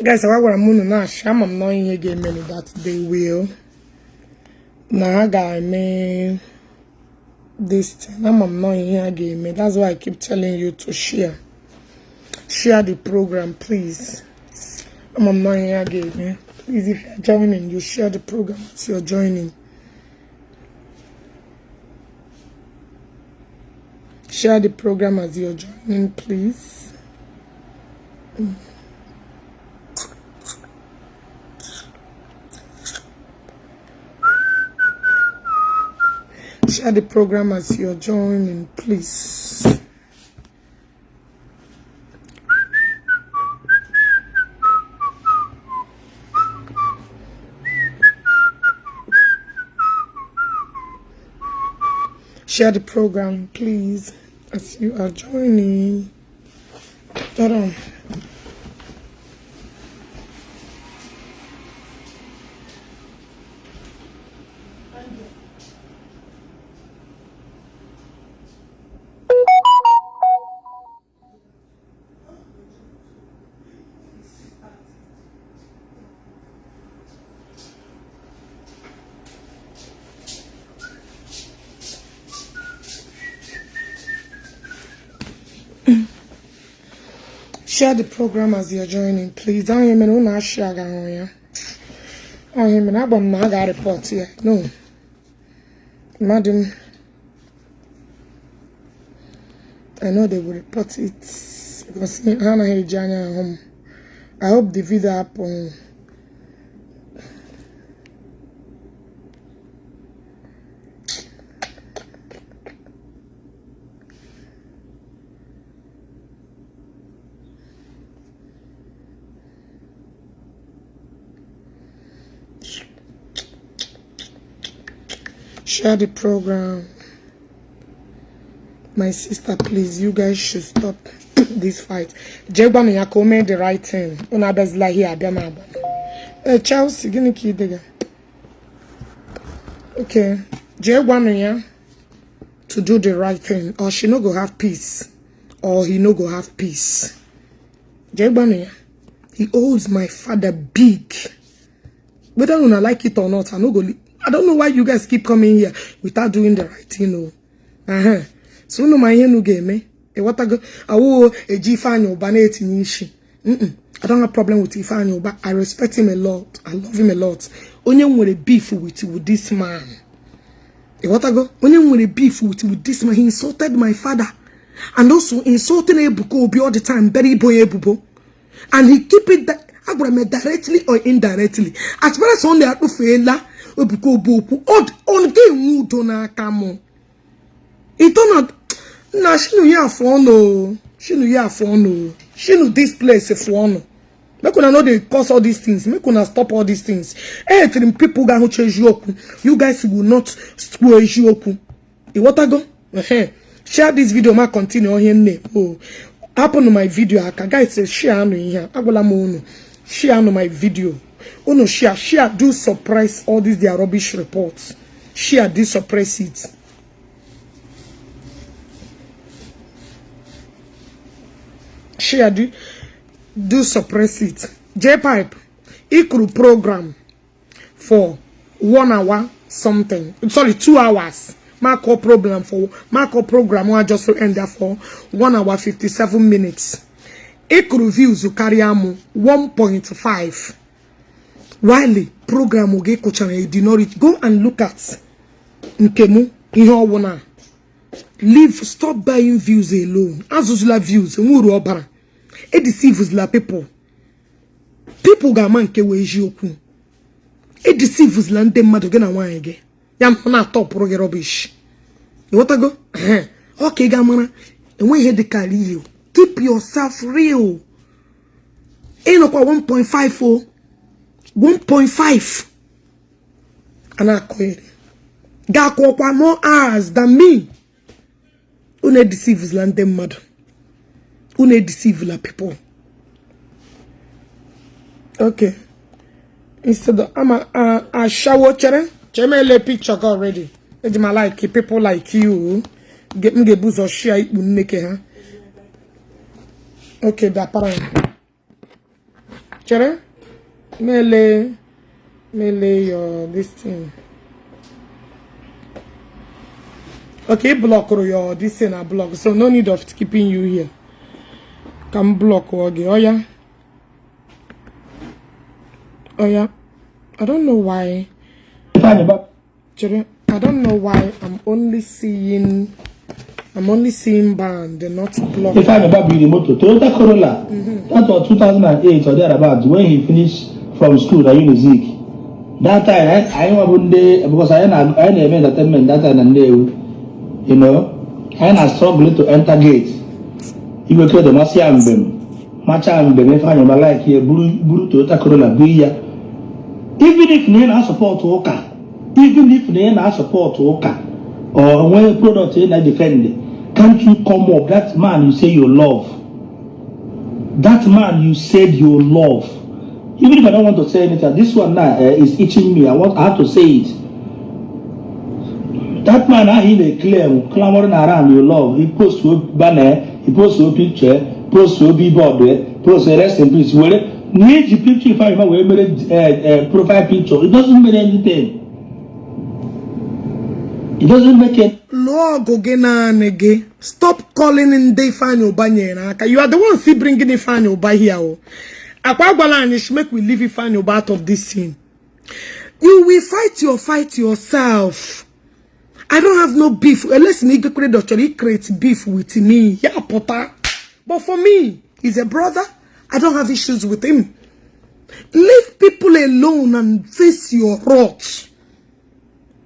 Guys, I want to know I'm not in again that they will. Now I got me this thing. I'm not in here again. That's why I keep telling you to share. Share the program, please. I'm not in here again. Please, if you're joining, you share the program as you're joining. Share the program as you're joining, please. Share the program as you're joining, please. Share the program, please, as you are joining. Ta-da. Share the program as you're joining, please. Don't hear me no share here. Don't hear me no but I got report here. No. Madam, I know they will report it because Hannah Hejanya home. I hope the video happen. Share the program. My sister, please, you guys should stop this fight. Jegban Yako made the right thing. Unabezla here, Chelsea, give me key digger. Okay. Jegban to do the right thing, or she no go have peace, or he no go have peace. Jegban he owes my father big. Whether I like it or not, I don't know why you guys keep coming here without doing the right thing. So no my no game. What I go? A G-Fanyo Banet Nishi. I don't have a problem with Ifanyo, but I respect him a lot. I love him a lot. Onion with a beef with this man. What I go? Onion with a beef with this man. He insulted my father. And also insulting Ebuko all the time. Very boy Ebubo. And he keep it that directly or indirectly. As far as on the Akufela, Ebuko Boku, on game Mudona Kamo. It don't na she no here for no. She no here for no. She no this place for no. Make una know they cause all these things. Make una stop all these things. People ga change you guys will not spoil you. What I go? Share this video. Ma continue on here. Oh, happen to my video. Guys say share no here. Agola mo no. Share no my video. Oh no share. Do suppress all these their rubbish reports. Share this suppress it. Share do suppress it. Jpac equal program for 1 hour something. Sorry, 2 hours. Marco program I just end there for 1 hour 57 minutes. Equal views you carry 1.5. While program will get coach and did not reach. Go and look at Nkemu in your one. Leave, stop buying views alone. Azuzula views, it deceives la people. People ga man ke weji oku. It deceives la ndem madu gena wan ege. Yam na top roge rubbish. You want to go? Okay, gamana. And when you head the carry, keep yourself real. Ain't no 1.5 1.5. And I call it. Ga more hours than me. Une deceives la ndem madu. Une deceive la people. Okay. Instead of I'm shower chere. Chemele picture already. It's my like people like you. Get me the booze or share it will make it, huh? Okay, that parent. Chere? Mele your this thing. Okay, block your this thing, I block. So no need of keeping you here. Can block okay. Oh yeah. Oh yeah. I don't know why. Chere, I don't know why I'm only seeing band and not block. If I remember the motor, Toyota Corolla, that was 2008 or thereabouts when he finished from school at Unizik. That time, I remember because I never entertainment that time and day, you know, and I struggled to enter gate. You will create the Macha and if I remember like here, Blue Toyota Corolla, Buya. Even if Nana support Oka, or when product in a defend. Can't you come up? That man you say you love. That man you said you love. Even if I don't want to say anything, this one now is itching me. I have to say it. That man now he claim clamoring around you love. He posts to banner, he posts to picture, posts to billboard, posts to rest in peace. Well, need the picture if I made a profile picture. It doesn't mean anything. It doesn't make it. Stop calling in Define Obanya. You are the one see bringing Ifan Oba here. Akwa make we leave Ifan Oba out of this scene. You will fight yourself. I don't have no beef. Unless Nigga creates beef with me. Yeah, Papa. But for me, he's a brother. I don't have issues with him. Leave people alone and face your wrath.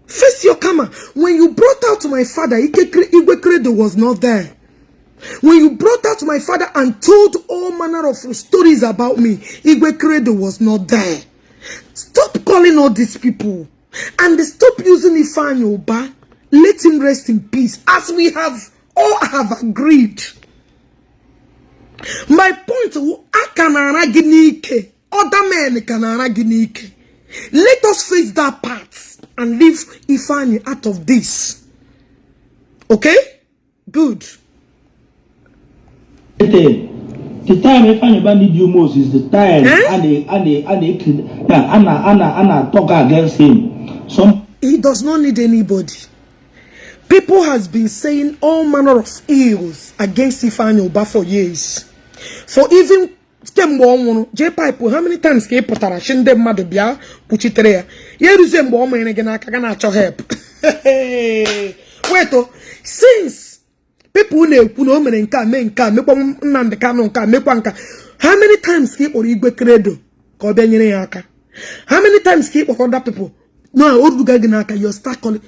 Face your karma. When you brought out my father, Igwe Credo was not there. When you brought out my father and told all manner of stories about me, Igwe Credo was not there. Stop calling all these people. And stop using Ifeanyi Oba. Let him rest in peace. As we have all have agreed. My point, other men can. Let us face that part and leave Ifeanyi out of this. Okay? Good. The time Ifeanyi need you most is the time and talk against him. He does not need anybody. People has been saying all manner of ills against Ifeanyi Oba for years. For even Jpac, how many times can you put a shinde madubia puchitrea? Yeruze mbo omo ene gena kagana cho help. Wait, since people ne kuno omene nka me nka mekwa nnande ka no nka mekwa nka, how many times can you Igwe Credo ka obia nyere ya aka? How many times can you other people no oduga gena aka? You start calling.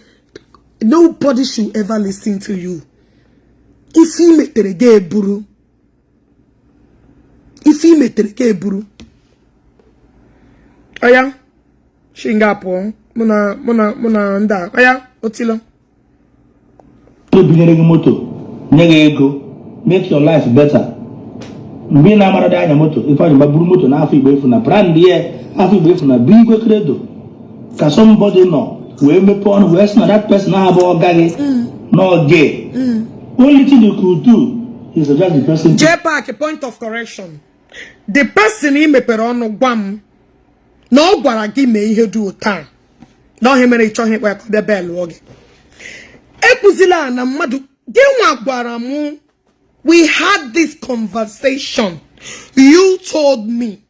Nobody should ever listen to you. If he metere ge buru. If he metere buru. Aya, Singapore, muna nda. Aya, otilo. Make your life better. Mbi na mara da moto. If I buru moto na afi gbe funa brand here, afi gbe funa Igwe Credo. Ka somebody know we me pon we na that person have all gay. No gay. Only thing you could do is just the person. Jpac, a point of correction. The person he me perono gwam no gwara gi me ihe du time. No he mere cho he kwa ko be bell oge. Ekuzila na mmadu genwa gwara mu. We had this conversation. You told me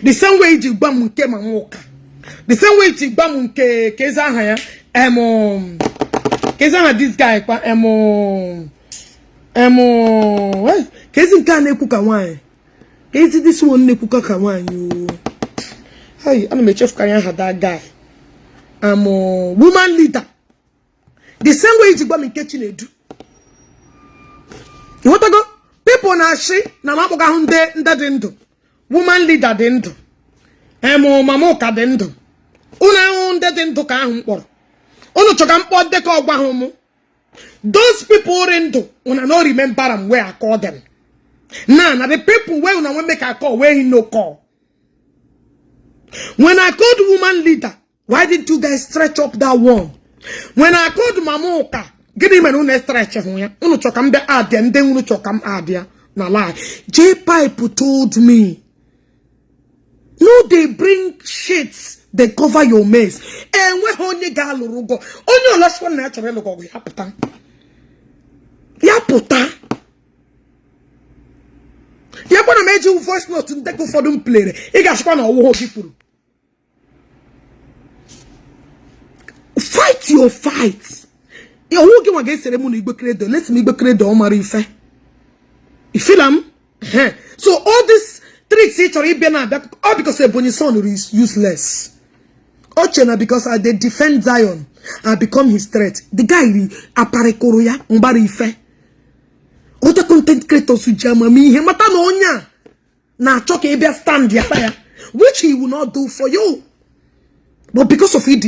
the same way you gwam nke mamoka. The same way you gwam nke keza ha ya keza ha this guy kwa kezi nka na ekuka nwan. Kezi this one na ekuka ka nwan yo. Hey, ana me chef kan ha that guy. Woman leader. The same way you gwam nke Chinedu. You want to go? People na she na maboga hunde ndadendo. Woman leader dendo. Mamoka dendo. Una hunde dendo ka ahun kporo. Onu choka mpo de ka ogba hom. Those people rendo, una no remember them where I call them. Now the people where una want make a call where he no call. When I called woman leader, why didn't you guys stretch up that one? When I called Mamoka, give him an un stretch of here. Unu chokam be adia, and then unu chokam adia. Na lie. Jpac told me No, they bring shits. They cover your mess. And when only gal rugo, only last one natural logo, we haputa. Yaputa. You're gonna make you voice note to take for them play. You guys gonna walk people. Fight your fight. You're walking against ceremony. Let's me be credo, Marife. You feel them? So all this tricks, all because a bonny son is useless. Ochena because they defend Zion and become his threat. The guy aparekoroya mbarife. What a content creator to Germany, he mata no onya. Na choke ebia stand ya, which he will not do for you. But because of it,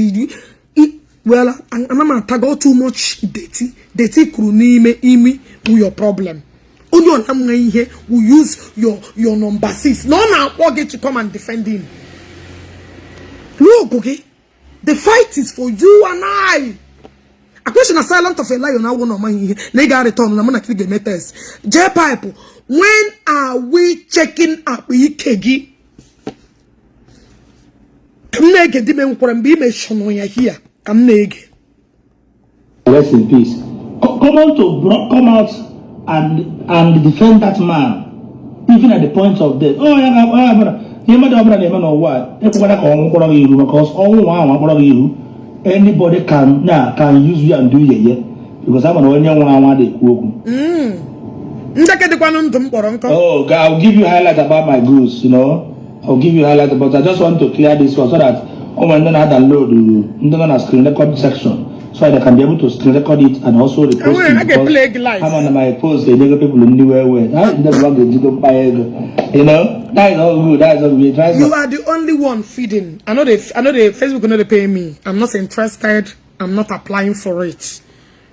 well, I'm tago too much dirty kruni imi with your problem. Only on here will use your number 6. No now get to come and defend him. Look, okay? The fight is for you and I. A question is silent of a lion. I want to mind here. Nega return. I'm gonna click the meters. Jpac. When are we checking up? Ikegi. Come nege di me ukora mbi me shono ya here. Come nege. Rest in peace. Come out and defend that man, even at the point of death. Oh yeah. Because anybody can use you and do it, because I'm an only one. Oh, God, I'll give you highlight about my goods, you know. I'll give you highlight about. I just want to clear this one so that when then I download the screen record section, so I can be able to screen record it and also repost it. I'm on my post, the people anywhere where you know. That is all good. That is all good. You are the only one feeding. I know the Facebook will not pay me. I'm not interested. I'm not applying for it.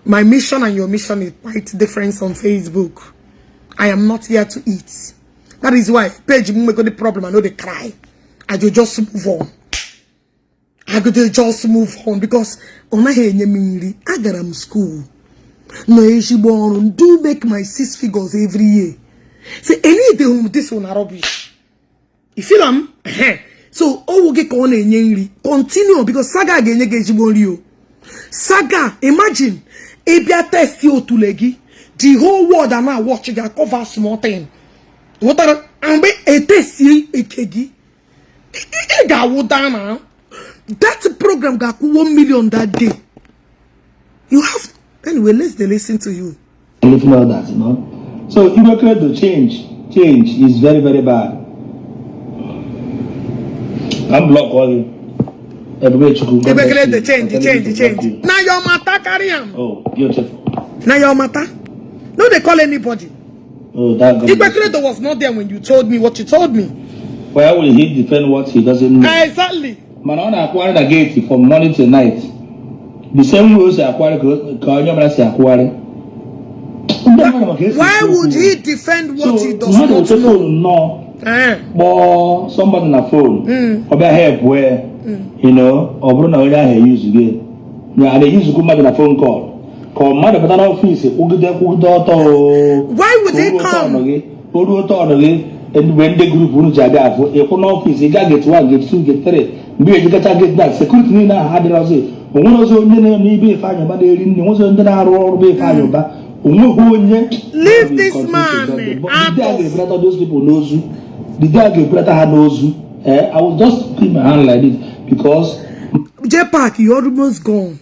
My mission and your mission is quite different on Facebook. I am not here to eat. That is why page make the problem. I know they cry. I do just move on. I could just move on because on I got school. No, she born do make my 6 figures every year. Say anything this one are rubbish. You feel them? So all will get on and continue because saga again you. Saga, imagine Ebia test you to legi. The whole world are now watching a cover small thing. What are a test you a kegi? That program got 1 million that day. You have anyway, let's listen to you. Little know that, you know. So if you create the change is very, very bad. I'm block all you. Everybody create the change. Now your matter carry him. Oh, beautiful. Now your matter. No, they call anybody. Oh, that Creator was not there when you told me what you told me. Why will he defend what he doesn't know? Exactly. Man, I acquired a gate from morning to night. The same rules I acquired. Why would he defend what he does not know? No. But somebody on the phone, or be help where, you know, or Bruno use again. Yeah, they use to come back on a phone call. Call mother, but office. Why would they come? And when the group rules are there, for a office, you get 1, get 2, get 3. Be you get that security now had it. One was only be fine, but they didn't was under our be fine. Leave this man out of those people knows you. The guy gave brother knows you. I will just keep my hand like this because Jpac, you're almost gone.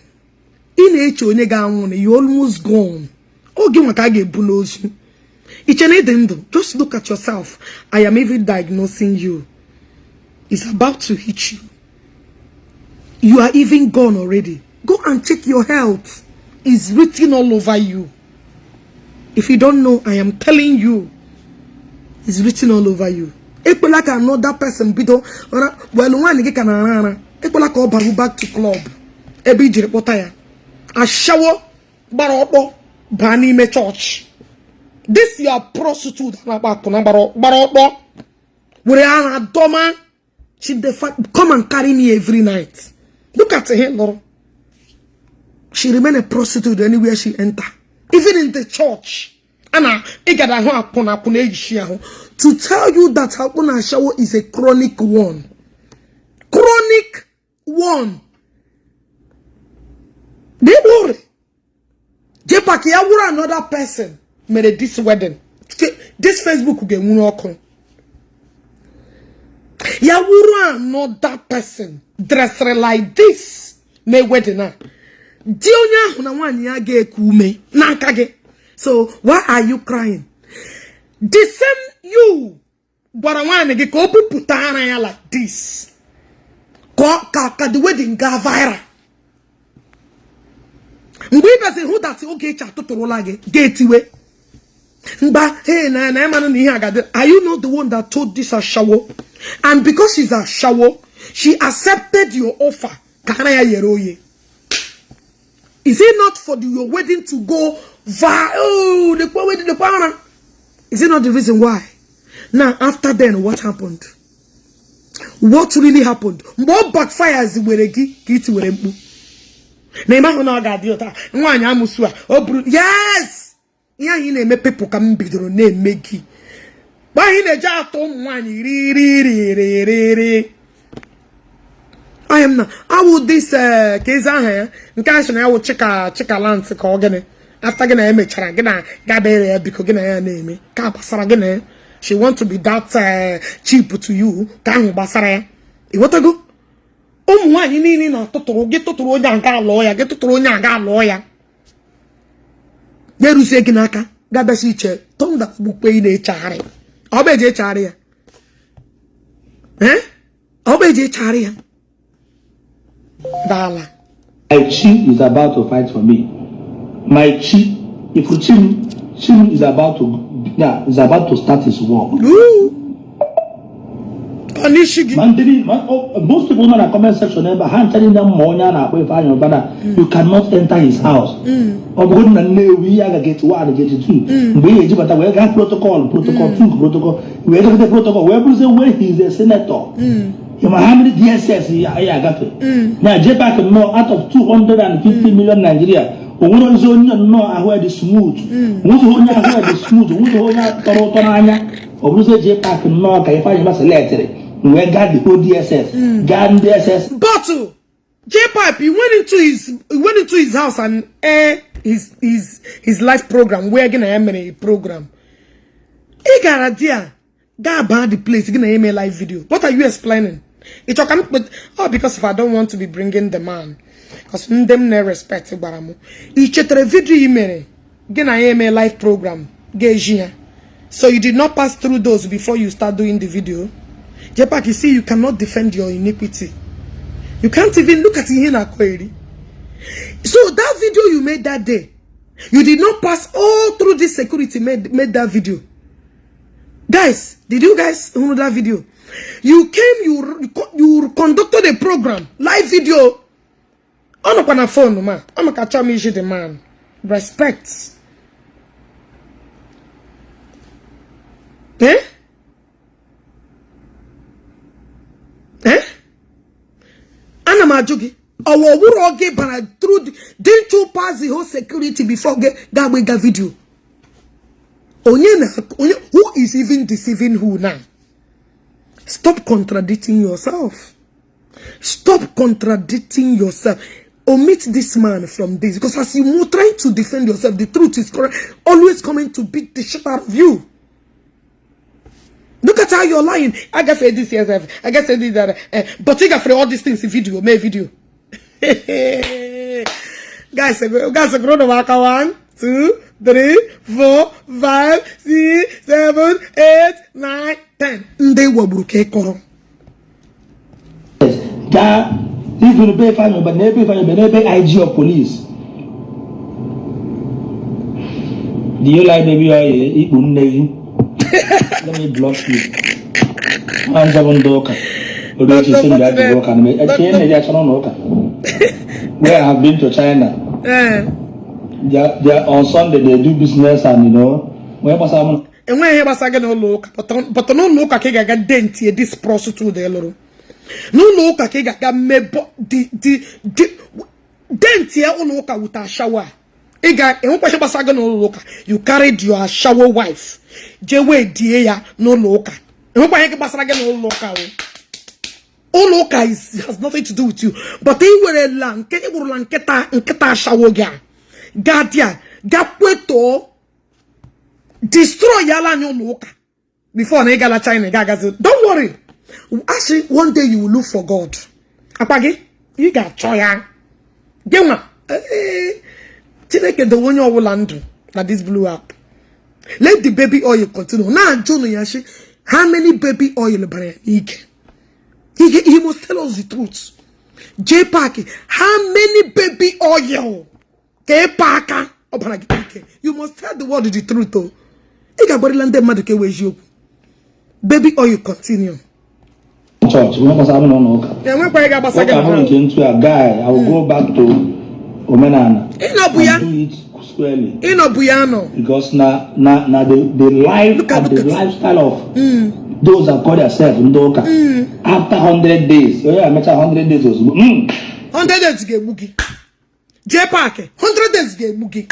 In you're almost gone. Oh, give my kage knows you. Just look at yourself. I am even diagnosing you. It's about to hit you. You are even gone already. Go and check your health. It's written all over you. If you don't know, I am telling you. It's written all over you. It's like another person. Well, one get it's like all back to club. A shower, baropo, bani me church. This your prostitute. She come and carry me every night. Look at her, Lord. She remain a prostitute anywhere she enter. Even in the church. Ana igada ho akuna ejishi aho to tell you that akuna shower is a chronic one. Chronic one. They worry. Jpac ya wura another person made this wedding. This Facebook get wunoko. Ya wura another person dressed like this me wedding na. Dionya huna wani ya ge kume na kage. So why are you crying? The same you Guarawane get ko putana ya like this. Ka the wedding ga viral. Mgbe say who that Ogechi Okeke Njaka Mba hey na man ni agade. Are you not the one that told this a shower? And because she's a shower, she accepted your offer. Is it not for your wedding to go oh the wedding the power? Is it not the reason why? Now after then what happened? What really happened? More backfires were yes! Yeah, he name people come bidro name Meki. But he ne jato mwani I am not. I would this case here. In cash I will check a lance call again. After gonna image gonna gabe because gonna name Kapasara. She want to be that cheap to you. Can basara. You want to go? One you need not to get to Rojan lawyer, get to Rojan lawyer. There is a Ginaka, Gabasiche, Tonda Bukwe de Chari. Obeje Charia. Eh? Obeje Charia. Dala. My chief is about to fight for me. My chief, if you chief is about to start his work. Most people know the comment section, but I'm telling them more you cannot enter his house. Or we are get one, get two. We got protocol, protocol. We have the protocol. Where he is a senator. How many DSS I got it? Now Jpac know out of 250 million Nigeria. Uno zone no where the smooth. Who the smooth? Who Torotonanya? Or who's a Jpac no? Can you find a letter? We got the whole DSS. Got DSS. Bottle. Jpac, he went into his house and air his life program. We're gonna a program. He got idea. Got about the place. He's gonna a live video. What are you explaining? It's okay, but because if I don't want to be bringing the man, because them no respect baramu. Each video he made, gonna a live program. So you did not pass through those before you start doing the video. Jpac, you see, you cannot defend your iniquity. You can't even look at it in a query. So that video you made that day, you did not pass all through this security made that video. Guys, did you guys know that video? You came, you conducted a program, live video. On a phone, man. I'm a catch me the man. Respect. Eh? Eh? Anna Majugi. Our wuro get through. Didn't you pass the whole security before get that video? Who is even deceiving who now? Stop contradicting yourself. Stop contradicting yourself. Omit this man from this, because as you move trying to defend yourself, the truth is correct, always coming to beat the shit out of you. Look at how you're lying. I got this yes, I got this that, but you got all these things in video, make video. Guys, a grown of 1, 2, 3, 4, 5, 6, 7, 8, 9, 10. They were broken. If you pay fine, but never pay IG of police. Do you like baby? Let me block you. I'm seven doka. Where I have been to China. On Sunday they do business and you know where was I? And when he was again no look, but no look at get denti this prostitute there loro. No look at get me the denti look with a shower. You carried your shower wife. Jewe dia no loka. Oloka has nothing to do with you. But they were a lanketa shawoga. Gadia, Gapweto, destroy yala no loka. Before Negala China Gaga. Don't worry. Actually, one day you will look for God. Apagi, you got choya. Gema. Chineke the one you will undo that this blew up. Let the baby oil continue. Now, John Yashi, how many baby oil he must tell us the truth. Jpac, how many baby oil? You must tell the world the truth. Baby oil continue. Church, when I into a guy, I will go back to Omenana. And do it squarely. Because now the life and the lifestyle of those that call themselves Ndoka after 100 days. I met 100 days. 100 days get boogie. Jpac, 100 days get boogie.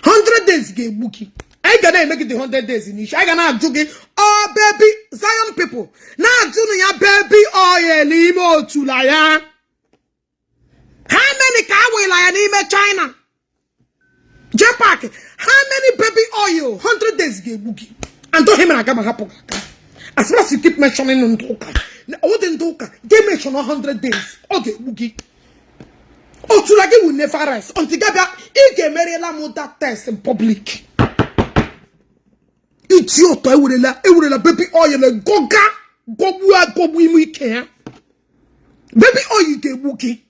100 days get boogie. I gonna make it the 100 days in each. I gonna do it. Oh baby, Zion people. Now do ya baby oil limo to laya. How many car will I name China? Jpac, how many baby oil? 100 days get boogie. And don't him and I come happen. As long as you keep mentioning Ndoka. Ndoka, they mention 100 days. Okay, boogie. Oh, to like it will never rest. Until you can marry a mother test in public. Idiot, I would let baby oil goga. Gobu we can. Baby oil get boogie.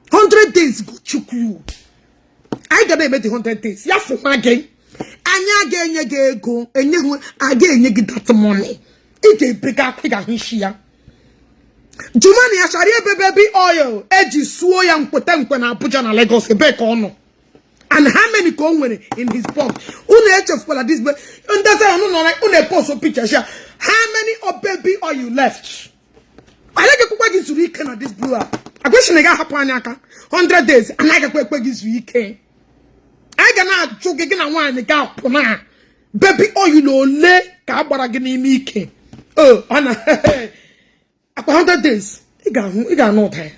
100 days go choke you. I gotta make the 100 days. Yeah, for my game. Anya again, go, and you again, you get that money. It get bigger, here. Jumani Asharia baby oil, edgy swoyang potenquena pujana Lagos, a back on. And how many come in his box? Unage of this, and that's a post of pictures. How many of baby oil left? I like a quick weekend at this blue up. I question I got 100 days, and I got quick weekend. I cannot joke again and one the gap. Baby oil no le cabara gini mike. Oh, Anna. 100 days. He got no time.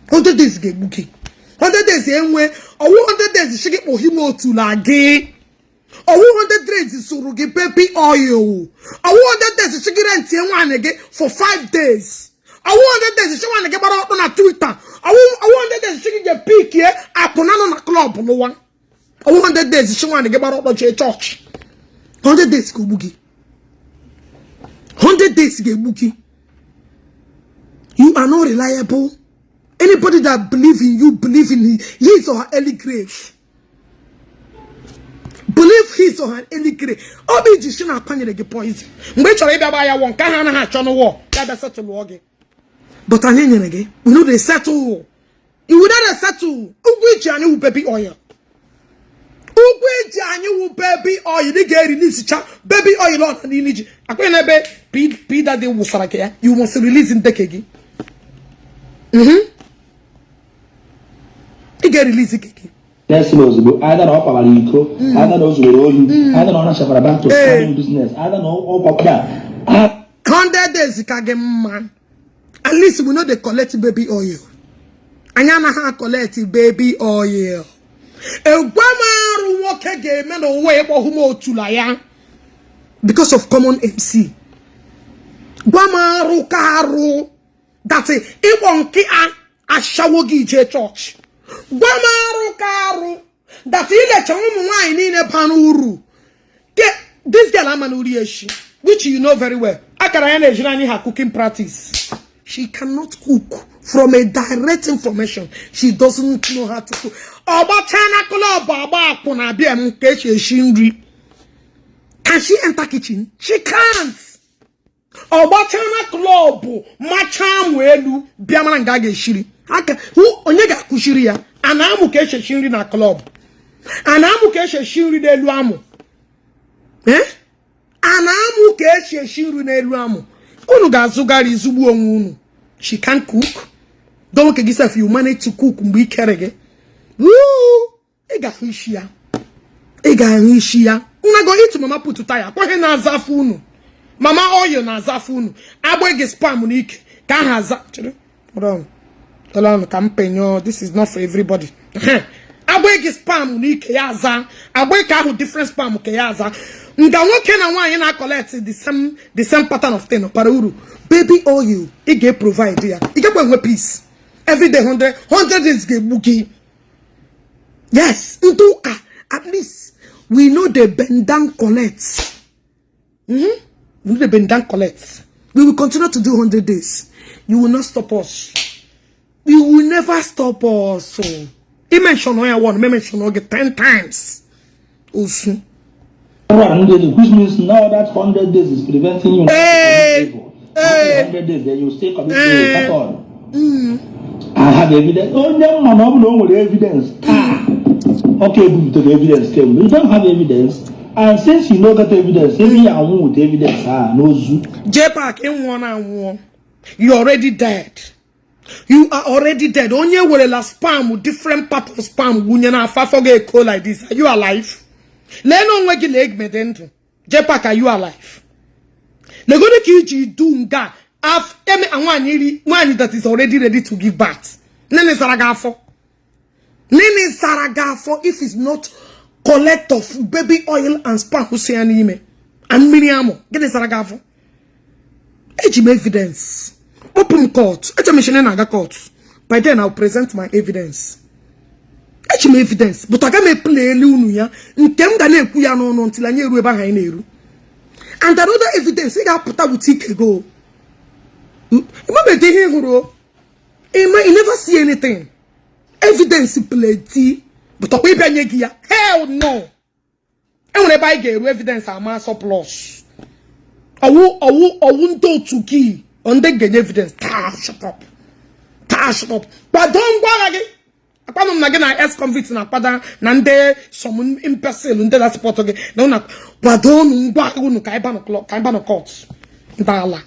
100 days get bookie. 100 days anyway. Or 100 days she get for him to lage. Or 100 days is so get baby oil. Or 100 days she get one again for 5 days. Or 100 days she want to get out on a Twitter. Or 100 days she get peak here. I put on a club no one. 100 days she want to get out of church. 100 days go boogie. 100 days get boogie. You are not reliable. Anybody that believe in you, believe in his or her early grave. Believe his or her early grave. Obi jishina apanye the poison. Mbechore baba ya won ka na ha chono wo. That settle wo again. But anyenye again. We know they settle. You would not settle. Ugweji anyi baby oil. Ugweji anyi baby oil. They get release baby oil on the niji. Akwe nebe P that they will sarake. You must release in dekegi. He get release again. Yes, either up our eco, either those with you, either on a about to starting business, I don't know all of that. 100 days man. At least we know they collect baby oil. Anyana ha collect baby oil. Because of common MC. Guamaru Karu. That's it. It won't get a shawogi church. Guamaru Karu. That's it. Wine in a panuru. This girl Amanurieshi, which you know very well. Akarayana Jirani her cooking practice. She cannot cook. From a direct information, she doesn't know how to cook. Can she enter kitchen? She can't. Obachana club, macham welu, biamanangage shiri. Who onyega kushiria? Anamu keshe shiri na club. Anamu keshe shiri de luamu. Anamu keshe shiri ne luamu. Unu gazugari zubu ongunu. She can't cook. Don't get yourself you manage to cook mbi kerege. Woo! Ega hishia. Una go eat mama put to tire. Kwa he na zafunu. Mama oil na zafunu. Abwege spam nike. Ka haza. Hold on, kampenyo. This is not for everybody. Abwege spam nike yaza. Abwege ahu different spam ke yaza. Nga woke na one na collect the same pattern of thing. Parauru. Baby oil. Ige provide ya. Ige kwa peace. Every day 100 days ge buki. Yes. Nduka. At least we know the bend down collects. We know the bend down collects. We will continue to do 100 days. You will not stop us. You will never stop us. So, he mentioned one, mention 10 times. Also. Which means now that 100 days is preventing you. After 100 days, then you stay committed. That's all. I have evidence. Oh, no, evidence. Okay, but the evidence came. You don't have evidence. And since you know that evidence, maybe I want evidence. No zoo. Jpac in 1 and 1. You're already dead. You are already dead. Only with a spam with different part of spam. When you forget call like this. Are you alive? Let no one get leg medento. Jpac, are you alive? They're going to kill you doing that. After one that is already ready to give birth. Nene Saragafo. Nene Saragafo, if it's not collect of baby oil and spam Hussein and Miniamo. Get the Saragafo. Ejim evidence. Open court. Ejim court. By then I'll present my evidence. Ejim evidence. But I can't play Lunuya. Ntem dane kuya no until I knew Reba Haineru. And another evidence, I got put out with go. You never see anything. Evidence plenty. But we here. Hell no. And when I buy evidence, I'm a surplus. I won't do to key on the evidence. Shut up. But don't go again. I'm not gonna ask convicts na pada nande some imbecile unde that spot again. No, not. But don't go no kaibano courts. Dala.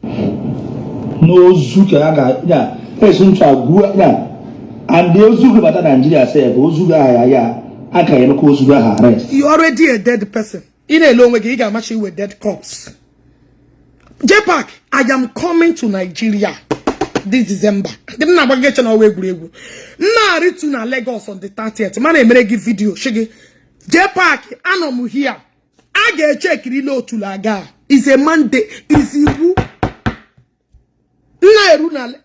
No zuka yeah. Person try go yeah. And the zuka about Nigeria say zuga yeah. Aka no ko zuga arrest. You already a dead person. In a long way you got matching with dead corpse. Jpac, I am coming to Nigeria this December. Didn't I get you away brave? Now read to Lagos on the 30th. Man, I may give video. Shiggy Jpac, Anomu here. I get check reload to Laga. It's a Monday. Is you?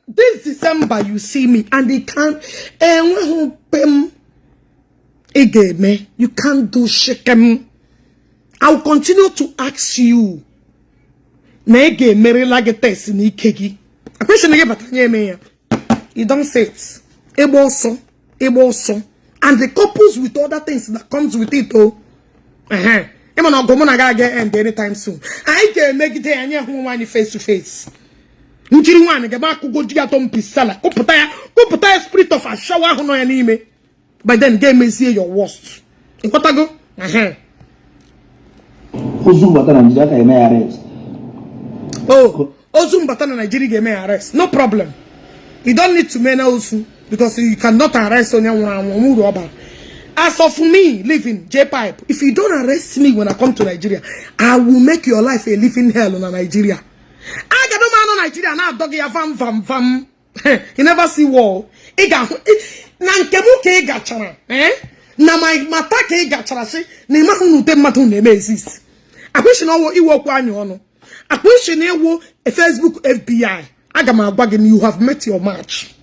This December you see me and they can't. You can't do shakem. I'll continue to ask you. Nege Mary like test in Ikegi. A question again, but you don't say it. Ebo so. And the couples with other things that comes with it, oh. I'm not going to get end anytime soon. I can make it there and you face to face. You want to get back to go to your own pisala. Go put a spirit of a shower on your enemy. But then game may see your worst. You got to go? Oh, Ozum Batana Nigeria game arrest. No problem. You don't need to men Osu because you cannot arrest on your robber. As of me living Jpac, if you don't arrest me when I come to Nigeria, I will make your life a living hell in Nigeria. I got no man on Nigeria now, doggy vam. You never see war. Nankemuke gachara. Na my matake gachara say, Nema Hunute Matun exist. I wish you know what you walk on your I wish you know a Facebook FBI. Agama Bagin, you have met your match.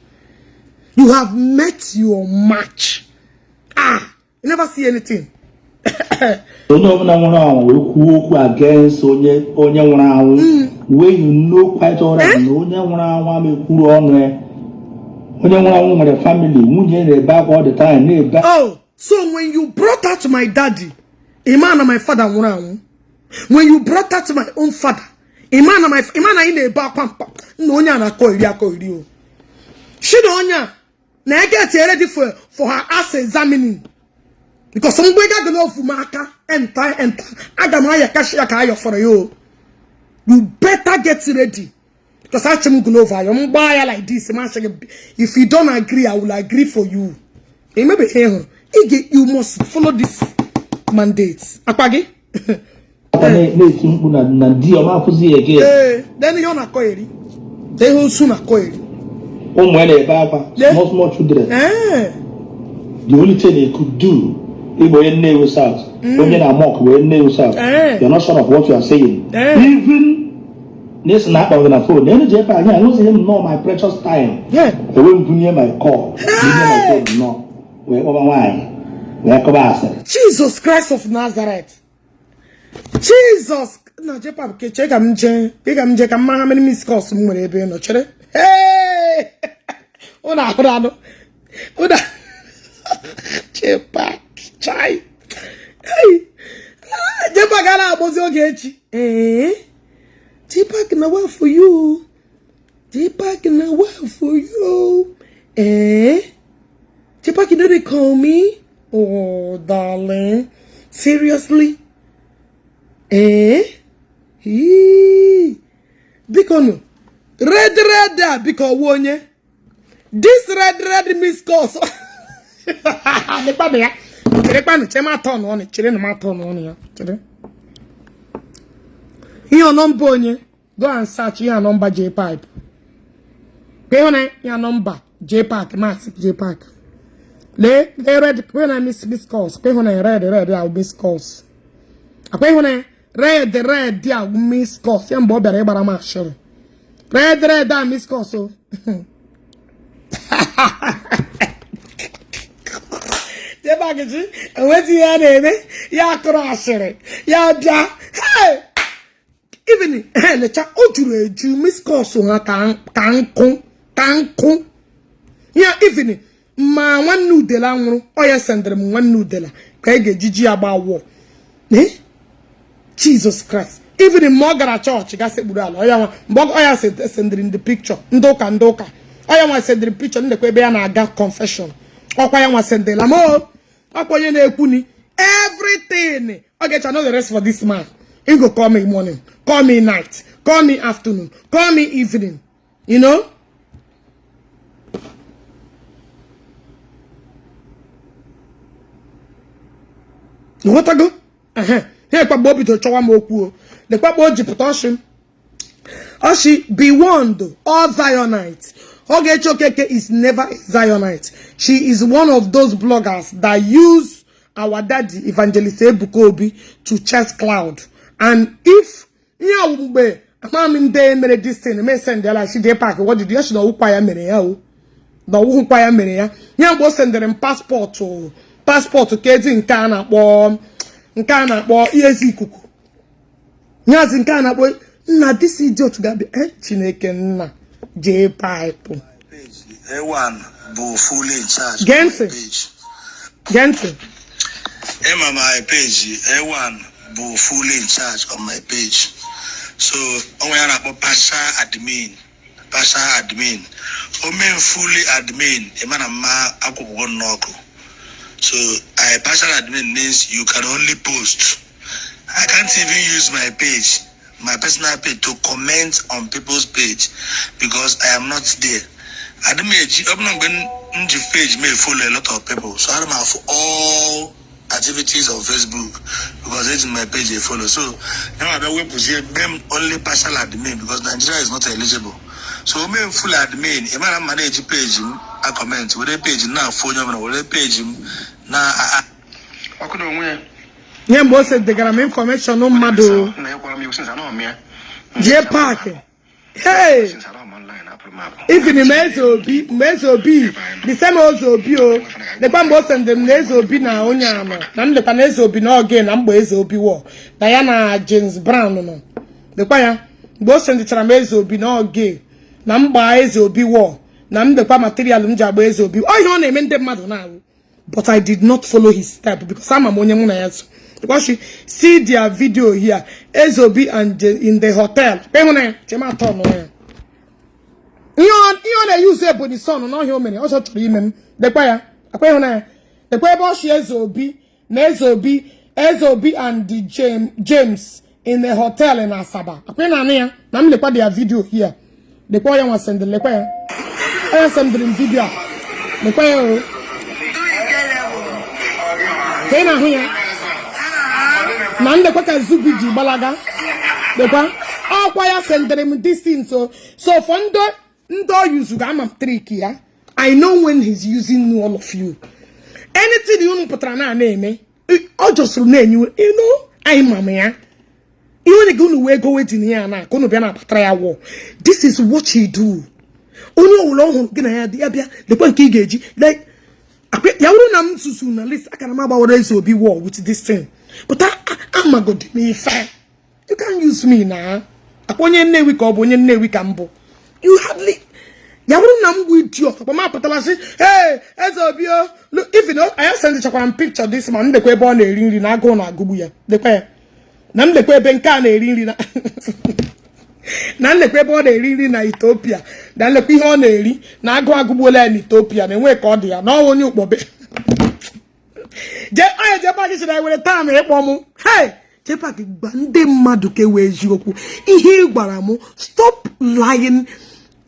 You have met your match. You never see anything. Who against where you know quite all right. No family, back all the time. Oh, so when you brought out my daddy, Iman and my father, when you brought out my own father, Iman in a back no na call you. She don't now get ready for her ass examining. Because some boy got go for marker enter Adamaya Kashia for you. You better get ready. Because I can go over your buyer like this. If you don't agree, I will agree for you. Maybe you must follow this mandate. Akpagi. Then you're not coily. They will soon acquire. Small children. The only thing they could do, Igbo name South. When you are mock, when name South. You're not sure of what you are saying. Even this snap of the phone. Then Jpac, I don't see him know my precious time. Yeah. I won't bring my call. No. Where over why? Jesus Christ of Nazareth. Jesus. No, Jpac, check I'm how many missed calls no hey. Una. Jpac, chai. Hey. Jpac ala abozi Ogechi. Jpac na well for you. Jpac na well for you. Jpac, you know they call me? Oh, darling. Seriously? Because red because wonye. This red miss course. Your number, go and search your number Jpac. Pay on your number Jpac, massive Jpac. They red when I miss calls. Pay on red, I'll miss calls. I pay on red, I'll miss calls. I'm Bob Rebara sure. Red, I miss calls. So. Jpac, what's your name? Ya crasher. Ya ja. Hey! Even le cha ojure ju miss calls on kankun. Ya even ma one noodle anwuru. Oya sendere mu one noodle. Ka ege jiji agba wo. Jesus Christ. Even in Mogara church, ga sekburu ala. Oya sendere in the picture. Ndoka. Oya wa sendere picture ndekwe be ya na aga confession. Okwa ya wa sendere la mo. Okwa ye na ekwu ni everything. Okay, I know the rest for this man. He go call me morning, call me night, call me afternoon, call me evening. You know? What I go? Here, Bobby to Chawamoku. The Papa Jpac. Oshi, be warned, all Zionites. Ogechi Okeke is never a Zionite. She is one of those bloggers that use our daddy, Evangelist Ebukobi, to chase cloud. And if you made this thing, may send her like she Jpac. What did you know? Upaya Merea, the Upaya Merea. You go send them passport to kids in Ghana or easy kuku. Nyaz in Ghana boy. Na this idiot got be Chineke na Jpac. A1 bo fully in charge. Gente. Emma my page. A1 bo fully in charge on my page. So only about Pasha admin. Omen fully admin. Emana ma ako noko. So I Pasha admin means you can only post. I can't even use my page, my personal page, to comment on people's page because I am not there. I don't page may follow a lot of people, so I don't have all activities on Facebook because it's my page they follow. So now I don't them only partial admin because Nigeria is not eligible. So me full admin, if I manage page, I comment with a page now phone with a page now. I couldn't win. Yeah, boss said they got information no matter. Jpac. Hey. Even the mezobi, the same also be the bambos and the mezobi na onyama. Nam the panezobi no again, I'm boezobi war. Diana James Brown no. The choir, boss and the tramezobi no gay. Nam boezobi war. Nam the pa material unjaboezobi. Oh, your name and the mother now. But I did not follow his step because I'm a monyamunayasu. Because you see their video here, Ezobi and in the hotel. You use a body son, no human, also to him. The choir, a choir, the choir boss, Ezobi and the James in the hotel in Asaba. A penania, I'm the their video here. The choir was sending the choir. I send them video. The choir. Okay, now here. Nande kwa kazubiji balaga. Dekwa. Akwa ya sendere me this thing so for ndo use I'm trick here. I know when he's using all of you. Anything you put na name, or just name you know, I'm mama ya. You only going to go wait in here now, going to be an try war. This is what he do. Only long gonna the point gauge like Yawunam Susun at least I can remember what else will be war with this thing. But I'm a good me fair. You can't use me now. Upon your name we call when your name we cambo. You hardly Yawunam with you. But my patalashi, hey, as of you look if you know I send the chocolate picture this man the way born a ring in Agona Gubuya. The pair. None the way Benkana ring Nan le kwebo de riri na Ethiopia dan le kwi ho na eri na agụ agụgbola na Ethiopia na enwe ka ọ dị ya na onye ukpobe je aye Jpac si na were time ekpo mu hey Jpac gba ndị mmadụ ke we eziokwu ihe gbara mu stop lying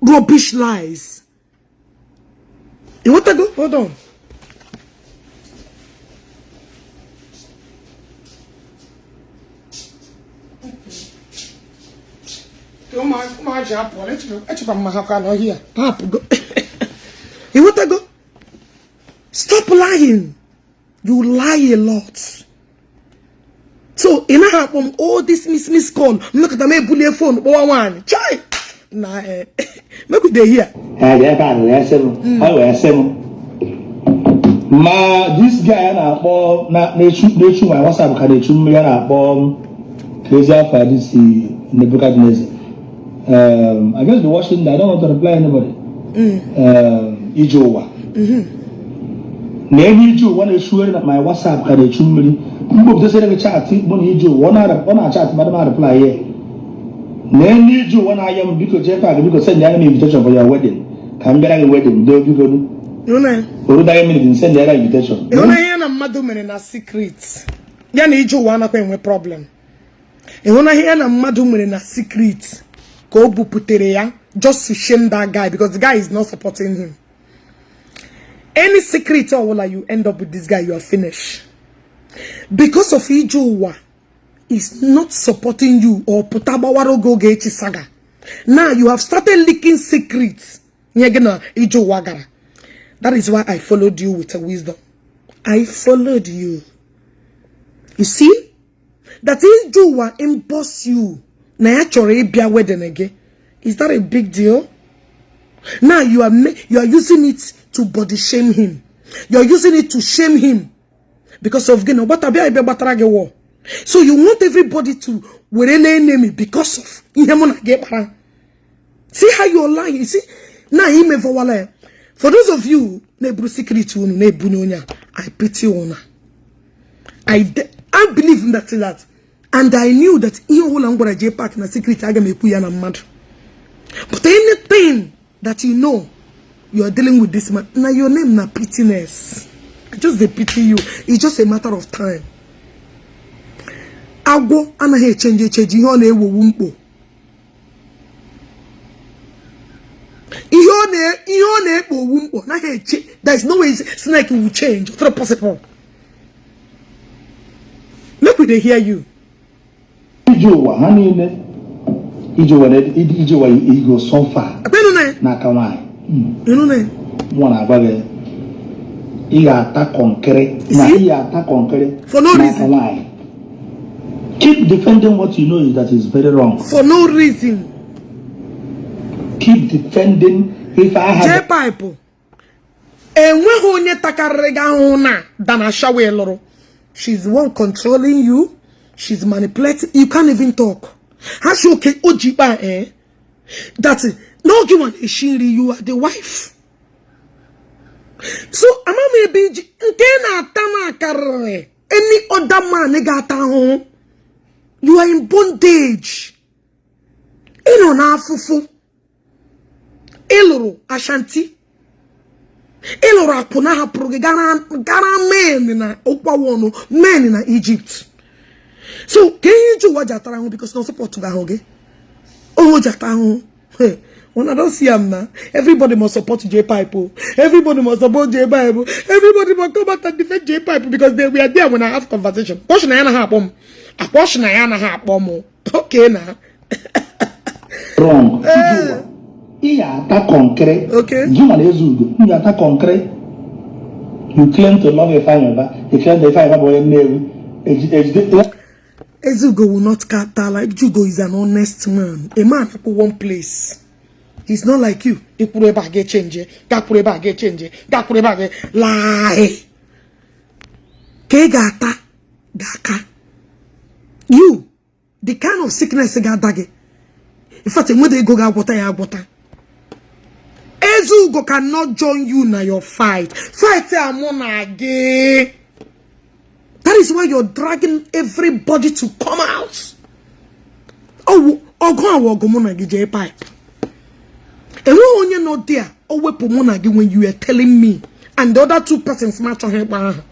rubbish lies. You want to go? Hold on. You want to go? Stop lying. You lie a lot. So in a all this miss call. Look at the me bully phone. One chai. Nah, make they here. Ma this guy na bo na shoot my WhatsApp can they shoot me na bo crazy for this Nebuchadnezzar. I guess the watching. I don't want to reply anybody. Ijowa. Maybe Ijo when they show that my WhatsApp can they shoot me. Mbo just say the chat. When Ijo one chat, madam I reply here. Maybe Ijo when I am because Jpac because send the invitation for your wedding. Can be like a wedding. Do you go? You know. Or do I mean send the invitation? You know here na madu men na secret. Ya na Ijo wana kwa enwe problem. You know here na madu men na secret. Just to shame that guy because the guy is not supporting him. Any secret or will you end up with this guy, you are finished. Because of Ijowa is not supporting you or Putabawaro Ogechi saga. Now you have started leaking secrets. That is why I followed you with a wisdom. I followed you. You see? That Ijowa impose you. Is that a big deal? Now you are using it to body shame him. You are using it to shame him because of war. So you want everybody to wear an enemy because of see how you are lying. You see now for those of you I pity you. I believe in that. And I knew that Jpac na secret mad. But anything that you know you are dealing with this man, now your name na pityness. I just they pity you. It's just a matter of time. Agwo anaghị change ihe ọ na-ewu wumpo. Ihe ọ na-ekpo wumpo naghị change. There is no way snake will change. It's not possible. Look we they hear you. Ijowa hanine Ijowa he go so far. Na kawai. You know Mwana agbaga. Iga attack concrete. Na iga attack concrete. For no reason. Kawai. Keep defending what you know is that is very wrong. For no reason. Keep defending if I have Jpac. Enweghị onye takarịga ahụ na dana shawe loro. She's the one controlling you. She's manipulating. You can't even talk. How she okay? Ojiba That's it. No give one Shiri. You are the wife. So ama maybe nkena tama karre. Any other man negata home. You are in bondage. Ino na fufu. Eloro Ashanti. Eloro akuna haproge gara men na okwa wono men na Egypt. So can you do what jatara because no support to gahoge? Oh jataho. Hey, When I don't see him now, everybody must support Jpac. Everybody must support Jpac. Everybody must come out and defend Jpac because they were there when I have conversation. Okay now. Wrong. Okay. You claim to love a family, you claim the family boy name. Ezugo will not cater like Jugo is an honest man. A man for one place. He's not like you. He put a bag change. That put a bag change. That put a bag lie. Kegata Daka. You, the kind of sickness got daggy. In fact, when they go water. Ezugo cannot join you in your fight. Fight again. That is why you're dragging everybody to come out. Oh, go Jpac. And when you're not there, when you are telling me, and the other two persons match on her,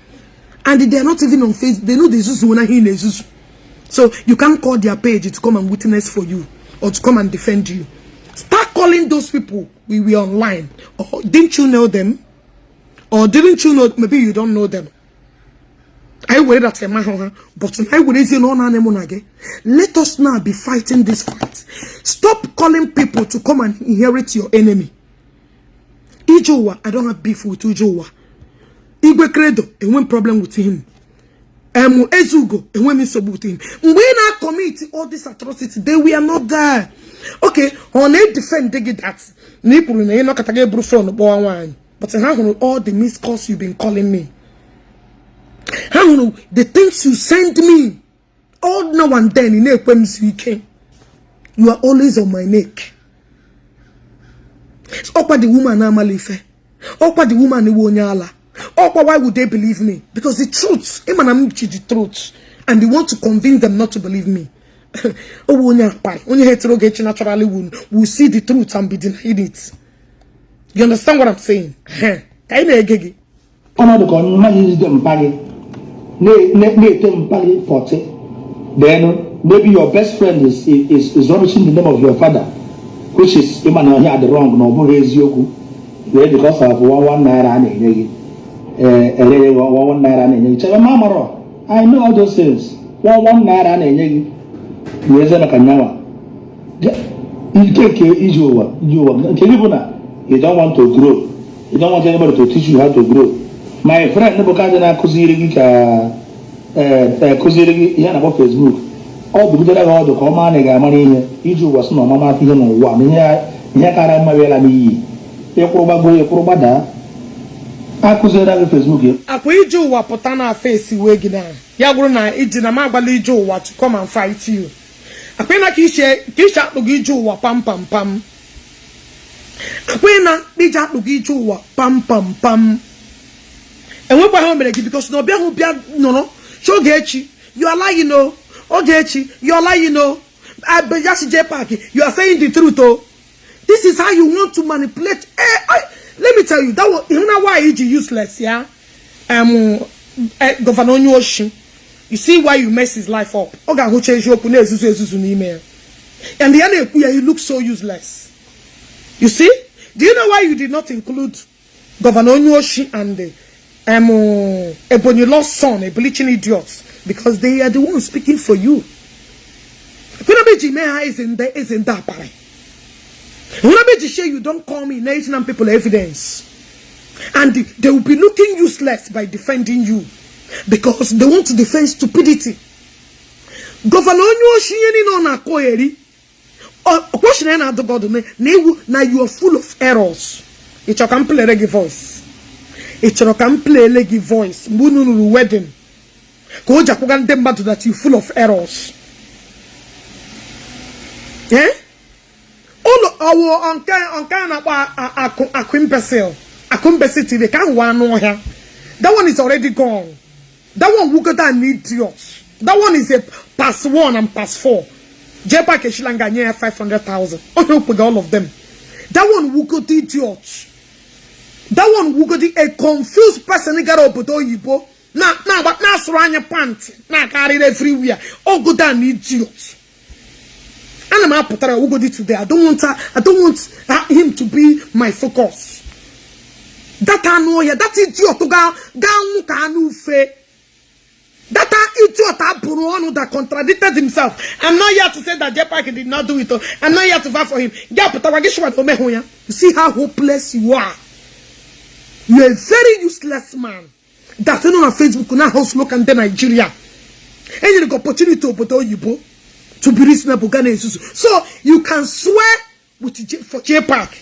and they're not even on Facebook. They know this is when I hear this. So you can't call their page to come and witness for you or to come and defend you. Start calling those people we were online. Or didn't you know them? Or didn't you know? Maybe you don't know them. I worry that but I would say no. Let us now be fighting this fight. Stop calling people to come and inherit your enemy. Ijowa, I don't have beef with Ijowa. Igwe Credo, and one problem with him. Ezugo, and when miss with him. When I commit all this atrocity, they were not there. Okay, on a defend they get that. But how all the missed calls you've been calling me? How the things you send me all now and then in a weekend, you are always on my neck. Opa the woman amalife. Opa the woman iwonyala. Opa, why would they believe me? Because the truth, the truth, and they want to convince them not to believe me. Only heterogeneity naturally will see the truth and be denied it. You understand what I'm saying? Then maybe your best friend is rubbishing the name of your father, which is Emmanuel here at the wrong no because of one naira I know all those things. One naira you don't want to grow. You don't want anybody to teach you how to grow. My friend Nebukadana Kuzirigi here about Facebook. All the good about the command money Iju was no mama to him on one. Here Maria me. Yakoba Akuzera Facebook. Akweju wa potana face wegina. Yagruna ijina magbalijo wa to come and fight you. Akwena kisha lugiju wa pam. Akwena bija lugiju wa pam. And what about because no be no. Ogechi, you are lying, no. Ogechi, you are lying, no. Jpac, you are saying the truth, oh. This is how you want to manipulate. Let me tell you, that was you know why EG useless, yeah. Governor Ogechi, you see why you mess his life up. Oga who change your email, and the other you look so useless. You see? Do you know why you did not include Governor Ogechi and Ebonyolo's son, a bleaching idiot? Because they are the ones speaking for you. Isn't that bad? You don't call me nation people evidence. And they will be looking useless by defending you. Because they want to defend stupidity. Governor Ogechi now you are full of errors. It's a complete reggae voice. It's a complete reggae voice. Mununu wedding. Koja kugan demba to that you full of errors. Yeah? All our Akwimpesil TV can't one know here. That one is already gone. That one who got an idiot. That one is a pass 1 and pass 4. Jpac Shilanga near 500,000. All of them. That one who got idiots. That one who got a confused person who got up with Oyibo. Now, but now surround your pants. Now carry everywhere. Oh, good an idiot. And I'm out today. I don't want him to be my focus. That I know here. That idiot to go that idiot that contradicted himself. I'm not here to say that Jpac did not do it. I'm not here to fight for him. You see how hopeless you are. You're a very useless man. That's on Facebook now house look and then Nigeria. And you got opportunity to be reasonable. So you can swear for Jpac.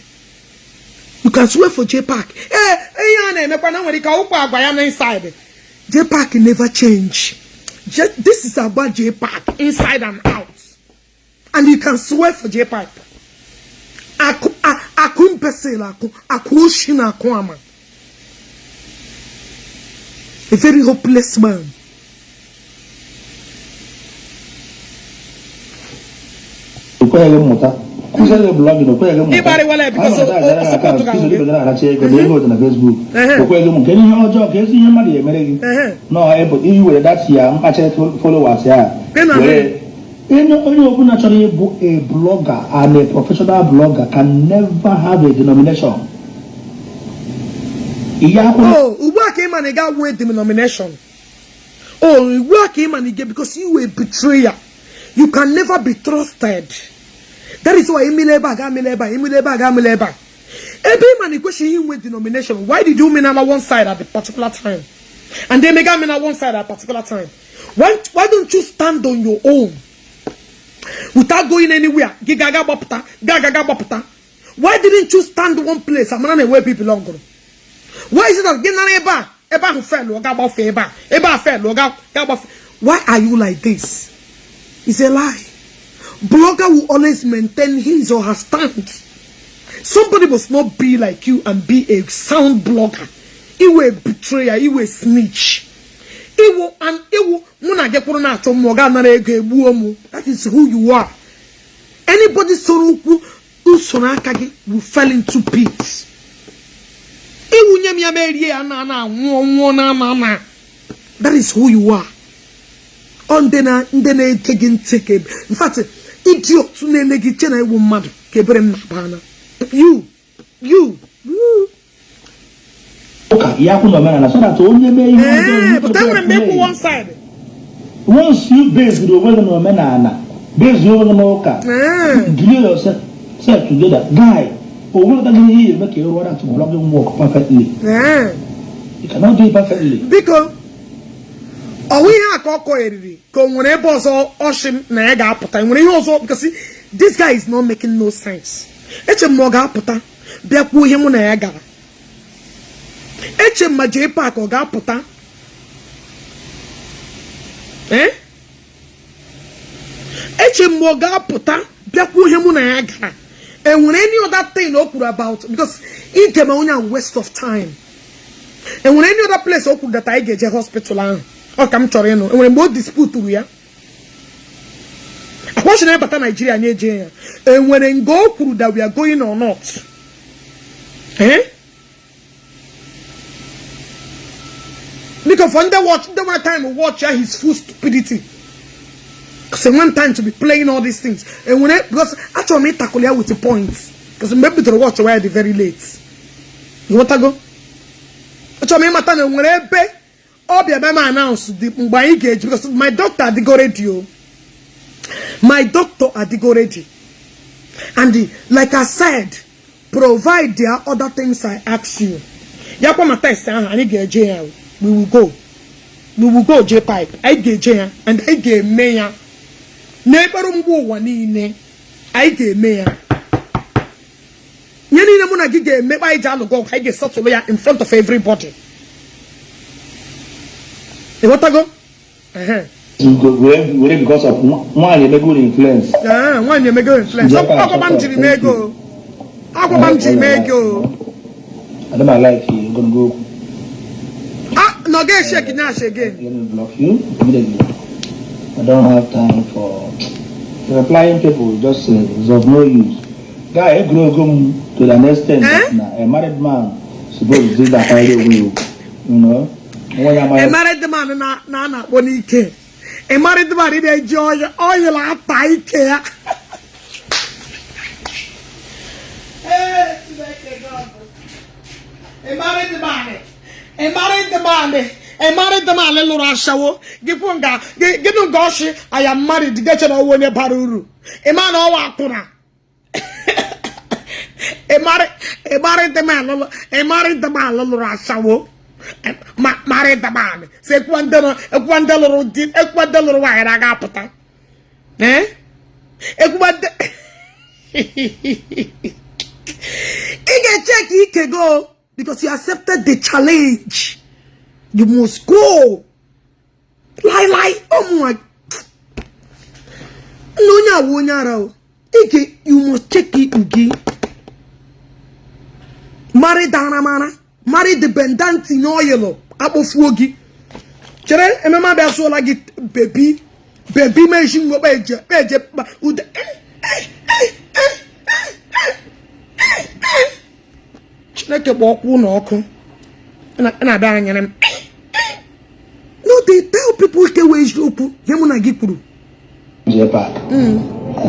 You can swear for Jpac. Inside. Jpac never change. This is about Jpac inside and out. And you can swear for Jpac. A very hopeless man. A blogger and a professional blogger can never have a denomination. Oh, Uba came and got with the denomination. Oh, Uba came and get because you were a betrayer. You can never be trusted. That is why Emileba. Every man question him with denomination. Why did you mean on one side at a particular time? And they make me on one side at a particular time. Why don't you stand on your own? Without going anywhere. Why didn't you stand one place? I'm not where people belong. Why is it that why are you like this? It's a lie. Blogger will always maintain his or her stand. Somebody must not be like you and be a sound blogger. You were a betrayer, you were a snitch. That is who you are. Anybody who will fall into pits. That is who you are. In fact, idiot to you. But I'm gonna make one side. Once you base the weather no menana, base the weather no car, glue yourself together, guy. Or what doesn't he make you order to block and walk perfectly? You cannot do it perfectly. Because we have come when a boss or ocean naga put when he also because this guy is not making no sense. It's a moga puta, be a poo him on a yaga. It's a Jpac or gaputa. It's a moga puta, be a poo him on a yaga. And when any other thing occur about, because it came on a waste of time. And when any other place occur that I get a hospital or come to Reno, and when both dispute to here, I watch about Nigeria near Nigeria. And when in go through that we are going or not, because from the one time we watch his full stupidity. Because one time to be playing all these things. And when because actually I tackle with the points. Because maybe to watch where they're very late. You want to go? Actually, when I pay, I'll be announced the engage because my doctor had go radio. My doctor had go ready. And like I said, provide there other things I ask you. We will go. We will go Jpac. I get Jaya and I get Mayor. Neighbor one I get Mayor. You need to get maybe I go. I get such a way in front of everybody. You want to go? Because of one, you make good influence. One you make good influence. Aqua I don't like you. You're gonna go. No, get shaking now again. Let me block you immediately. I don't have time for replying people. Just it's of no use. Guy, I grow to the next extent. A married man supposed to do that highway will, you know. A married man, na when he came. A married man, they enjoy all your life. married the man, little Ashawo. Gipunga, Ginu Goshi, I am married, get your own Paruru. A man all Akuna. A married the man, little Ashawo. Married the man. Say $1 wire I got put. Eh? He can go because you accepted the challenge. You must go. Lie. Oh my. No, you must check it again. Marry Dana Mana. Marry the pendant in oil. Abo Fugi. Chere, emema be so like it, baby. Baby mention go beje. Chineke walk one oku. And I bear him. No, they tell people ke wage open. Yemuna gikuru. Jpac.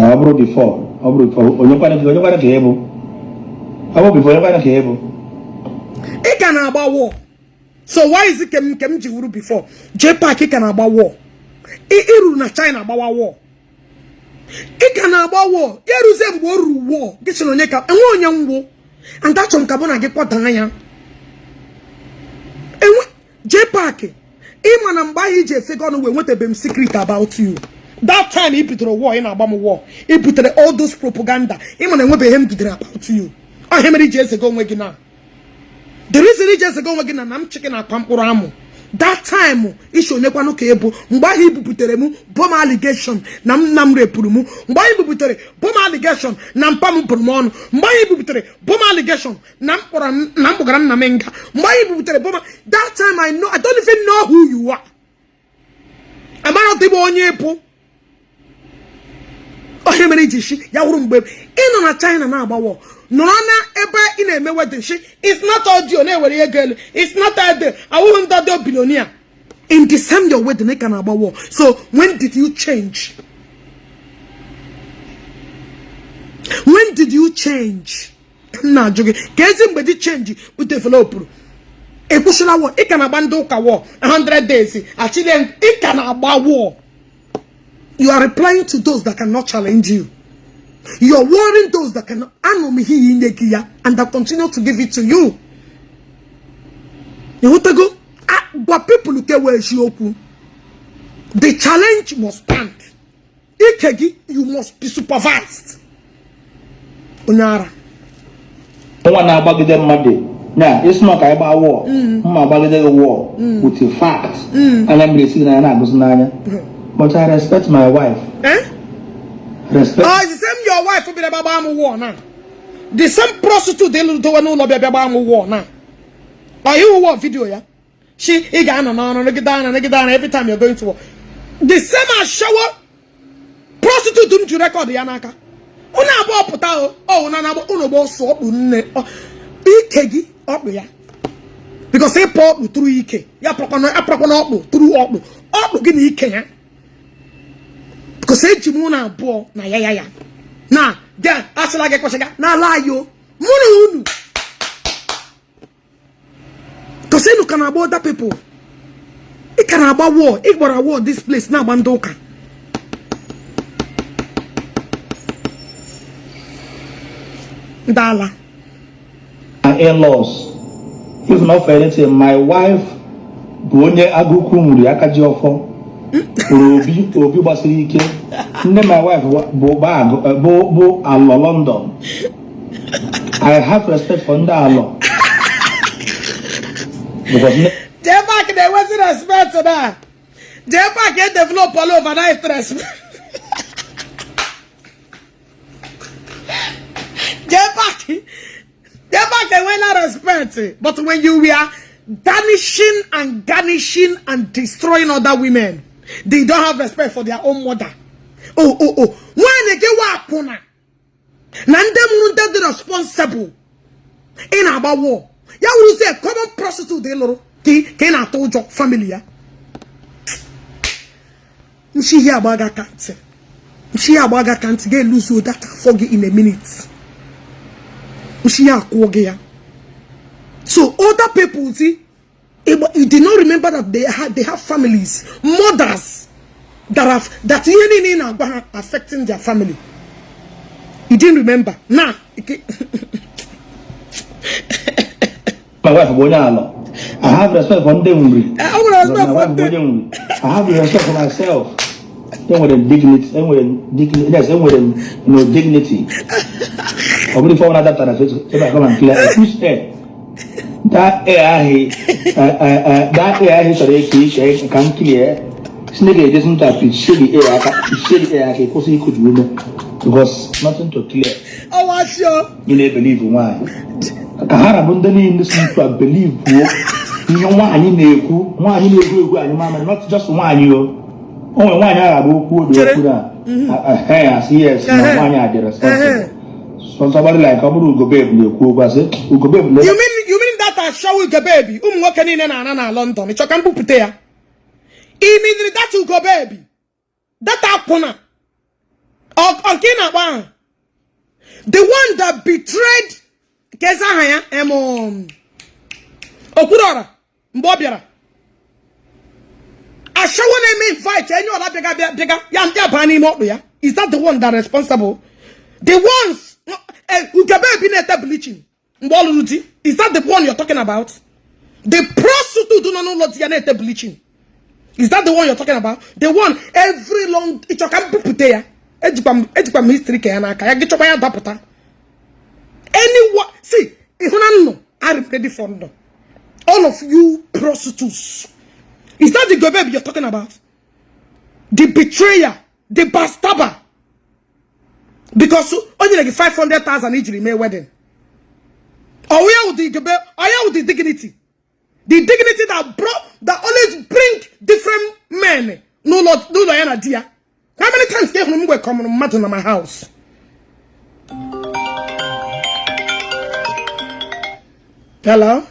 Abro before. Onyokwana kebo. Abo before onyokwana kebo. It can about war. So why is it kem jiwuru before? Jpac it can about war. Iru na China about war. It can about war. Yeruzem war. Get on neka. And one young war. And that's on Cabona get what I Jpac. Iman and buy EJ figure away what a secret about you. That time he put a war in Obama war. He put all those propaganda. Iman and what him to about you. I him EJ ago again now. The reason he just ago again and I'm checking out Pampuramo. That time issue nekwa no kebo. Mba he buputere mu bomb allegation nam repurumu. Mba he buputere bomb allegation nam pamu purumon. Mba he buputere bomb allegation nam bogram namenga. Mba he buputere bomb. That time I don't even know who you are. Am I not the onye po? Oh he many jishi ya wuru mbe. Ino na China na abawo. Nona ebe in a mewedeshi. It's not audio ne where girl. It's not audio. I won't do billionaire. In December where the neck and about war. So when did you change? When did you change? Nah, joking. Kazim bedi change with develop. E kushula war. It can abandon war 100 days. Actually, it can about war. You are replying to those that cannot challenge you. You are warning those that cannot and that continue to give it to you. You want to go? But people look at where she open. The challenge must stand. Ikegi, you must be supervised. Unyara. Now, it's not about war. About war with the facts. And I'm listening. But I respect my wife. Eh? Respect. Oh, the same your wife will be the Babamu war now. The same prostitute they will do no Babamu war now. Are you war video, yeah? She again and down every time you're going to war. The same as shower prostitute don't you record the Yanaka? Una abo puta oh na uno bo so unne ikegi up ya. Because they pop through ike. Ya proper up through up gini ike ya. Because say Jimuna bo na ya. Na then as like a question na lie yo. Munu. Because say you can about that people. It can about war. It was a war this place now bandoka. Dala. My in-laws. If not for anything, my wife Bonye Agukumuri Akajiofo. Obi Basirike. Name my wife Bo Allo London. I have respect for Ndalo. Because Jpac they wasn't respect to that. Jpac get develop all over that respect. Jpac they were not respect. But when you were garnishing and destroying other women, they don't have respect for their own mother. Oh. When they get wapona, Nandem the responsible in our war. Ya will say common prostitute they loro. Can I told your family? She hear about that can't. She hear about that can't get lose with that forget in a minute. She hear. So other people see You did not remember that they have families, mothers that are affecting their family. You didn't remember. Nah. My wife, I have respect for them. I have respect for myself. Then with dignity, dignity. Only for another time, I come and clear. Who's there? That AI, sorry, can clear. Snake doesn't have to shady air, because he could remember. Because nothing to clear. Oh, what's your? You never believe why. Kahara Bundani in this to believe you want not just one you. Only one hour who do yes, no one are responsible. So somebody like Abu go babe, you mean that I show you the baby? Walking in and London. It's a campu putea. Immediately that you go baby. That Akwa. Or the one that betrayed Kezahaya Okurora Mbobiara. I show when invite any other bigger. Is that the one that responsible? The ones who can be bleaching. Is that the one you're talking about? The prostitute do not know what bleaching. Is that the one you're talking about? The one every long it's a camputea. Ejipam history get your anyone see I'm ready for no. All of you prostitutes. Is that the baby you're talking about? The betrayer, the bastarber. Because only like 500,000 each remain wedding. Or where would the dignity? The dignity that always bring different men. No idea. How many times they will come to my house? Hello?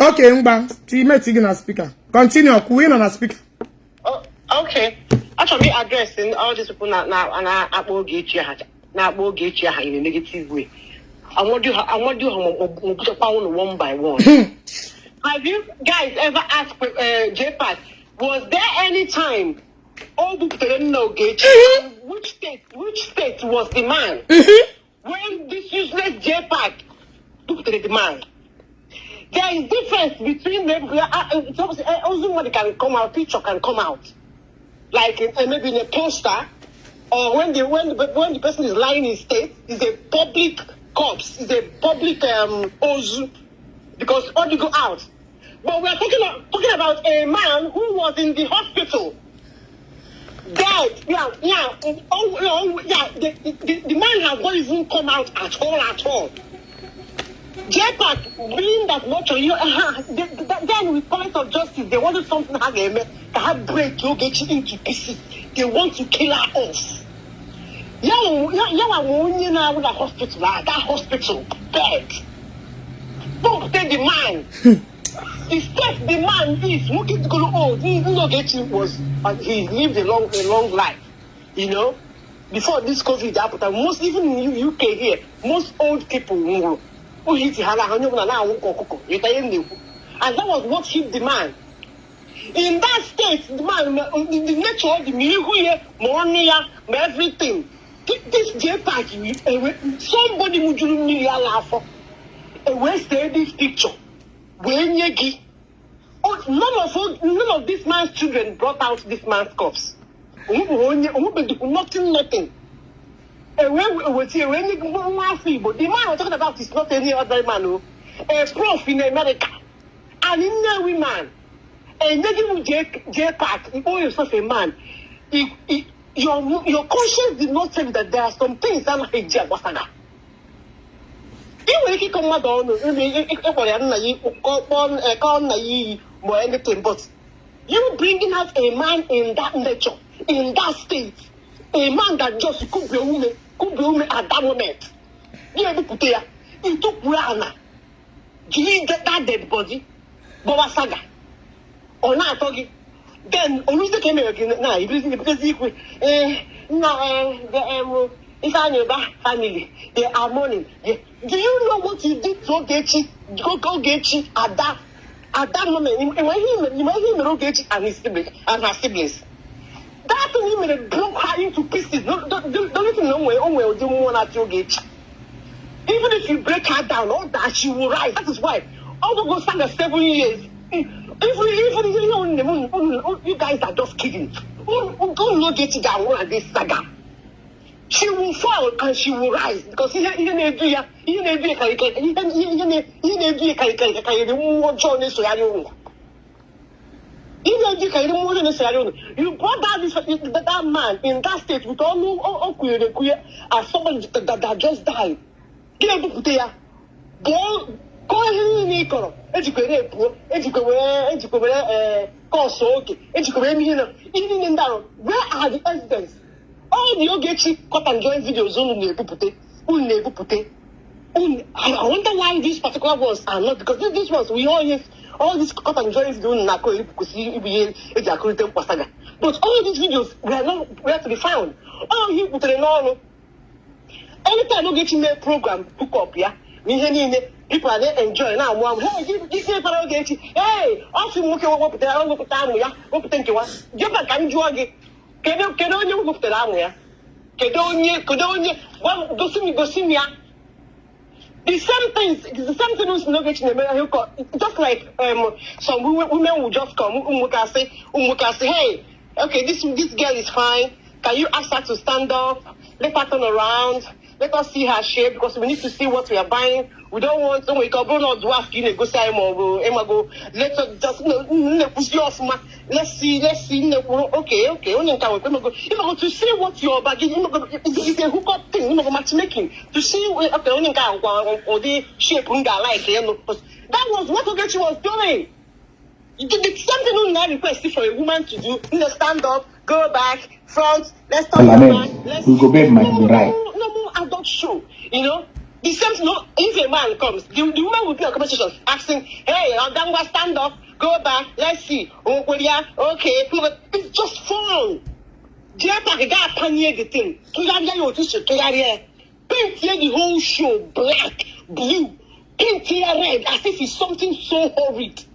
Okay, Mba. You met again as speaker. Continue. Queen on a speaker. Oh, okay. Actually, addressing all these people now and Ogechi Okeke in a negative way. I want you one by one. Have you guys ever asked Jpac, was there any time which state was the man when this useless Jpac took the man? There is difference between them. Somebody can come out, picture can come out, like maybe in a poster, or when the person is lying in state, is a public corpse, is a public ozu, because all you go out. But we are talking about a man who was in the hospital, dead. The man has not even come out at all. Jpac, being that much on you, then with point of justice, they wanted something to have break Ogechi into pieces. They want to kill her off. With a hospital, that hospital bed. Don't take the man. The step the man is looking to go old. Ogechi he lived a long life, before this COVID happened. Most, even in the UK here, most old people who hit the and that was what hit the man. In that state, the man, the nature, the money, everything. This Jpac, somebody would do me laugh. Where's this picture? None of this man's children brought out this man's corpse. Nothing. The man we're talking about is not any other man. A prof in America, an Indian man, a negative Jpac, you yourself a man. Your conscience did not tell you that there are some things that are like Jpac. But you bringing out a man in that nature, in that state, a man that just could be a woman at that moment. He took Rana. Do you get that dead body? Baba Saga. Or not talking. Then Olusa came again. If I know that family, they are mourning. Do you know what you did to Ogechi at that moment? You might hear Ogechi and her siblings. That woman broke her into pieces. Don't even know where do you want to Ogechi. Even if you break her down, all that she will rise. That is why. Although go stand 7 years. Even you guys are just kidding. Don't not get it down on this saga. She will fall and she will rise because he you brought that man in that state with all as somebody that just died. Where are the evidence? All the Ogechi cut and join videos I wonder why these particular ones are not, because these ones we all these cut and join videos but all these videos were not where to be found. All you put in all anytime Ogechi make program hook up, yeah. People are there enjoying now. Hey, this is for Ogechi. Hey, also look at what I don't look at ya. What think you want? Jpac can you again? Can you look at Amuya? Well, go see me. The same things, the same thing with Ogechi in America. Just like some women will just come, say, hey, okay, this girl is fine. Can you ask her to stand up? Let her turn around. Let us see her shape because we need to see what we are buying. We don't want to wake up not dwarf in a go say go. Let us just let's see. Okay. If to see what you're bagging, it's a hookup thing, matchmaking. To see or the shape like that was what Ogechi was doing. It's something you not request for a woman to do. Stand up, go back, front, let's talk about we go back might be right. No more adult show, The same if a man comes, the woman will be on conversation asking, hey, Odangwa, stand up, go back, let's see. Okay, it's just fun. Jpac got panier the thing. Paint here the whole show black, blue, paint here red, as if it's something so horrid.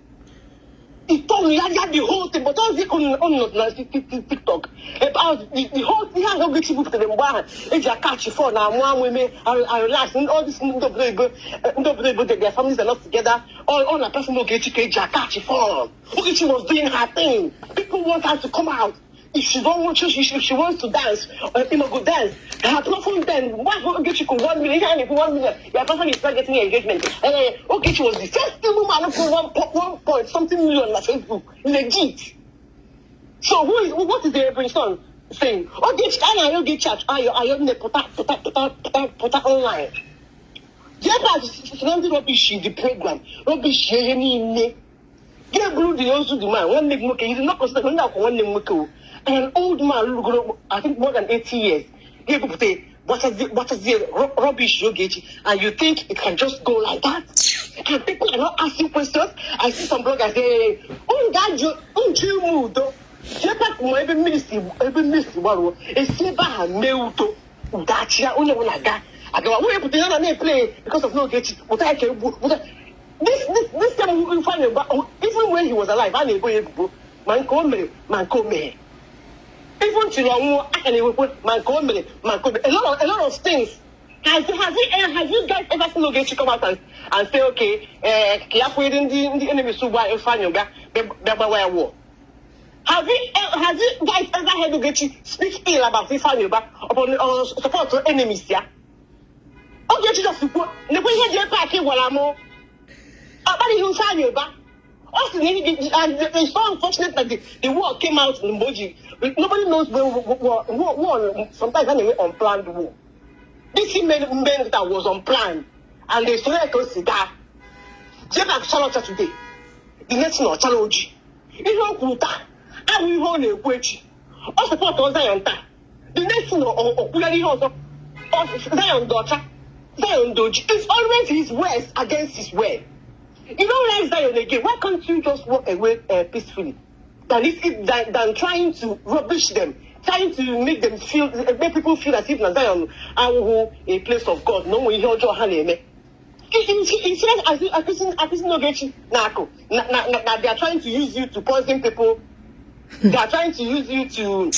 He told me that the whole thing, but all the on TikTok about the whole thing. How good people to them bar. It's a catchy for now. One women are relaxing. All this their families are not together. All a person Ogechi catchy for. Ogechi was doing her thing. People want her to come out. If she don't want to, if she wants to dance, go dance. Her platform then, why Ogechi could 1 million? If 1 million, your person is not getting engagement. Ogechi was the first woman for 1 point something million on Facebook. Legit. So what is the every son saying? Ogechi, I don't get charged. I am the put online. Jpac is rubbish in the program. Rubbish any. Get blue the also the man. One leg moke. He's not considered one leg moke. An old man, I think more than 80 years. People say, what is the rubbish Ogechi? And you think it can just go like that? And people are not asking questions. I see some bloggers say, Jpac mo every ministry waro. Esiba meuto. Dachia only one aga. Aga we put another name play because of no Ogechi. This time we find about even when he was alive, I never man come me. Even to your I can man come me. A lot of things. Have you guys ever seen Ogechi come out and say, okay, the enemy suba and find yoga war? Have you guys ever heard Ogechi speak ill about FIFA yoga upon support to enemies? Yeah. Ogechi just support. Never hear Jpac wala mo. But he was saying yoga. Also, and it's so unfortunate that the war came out in Mboji. Nobody knows when war. Sometimes anyway, unplanned war. This meant that was unplanned, and they started to see that. Jpac challenge today. The next one challenge. If you kuta, I will hold a Ogechi. All support on Zion. The next one also Zion daughter, Zion Doji. It's always his words against his word. You don't like Zion again. Why can't you just walk away peacefully? Than trying to rubbish them, trying to make people feel as if Zion are a place of God. No, we hear Joe Haneme. He says, as Ogechi Njaka, they are trying to use you to poison people. They are trying to use you to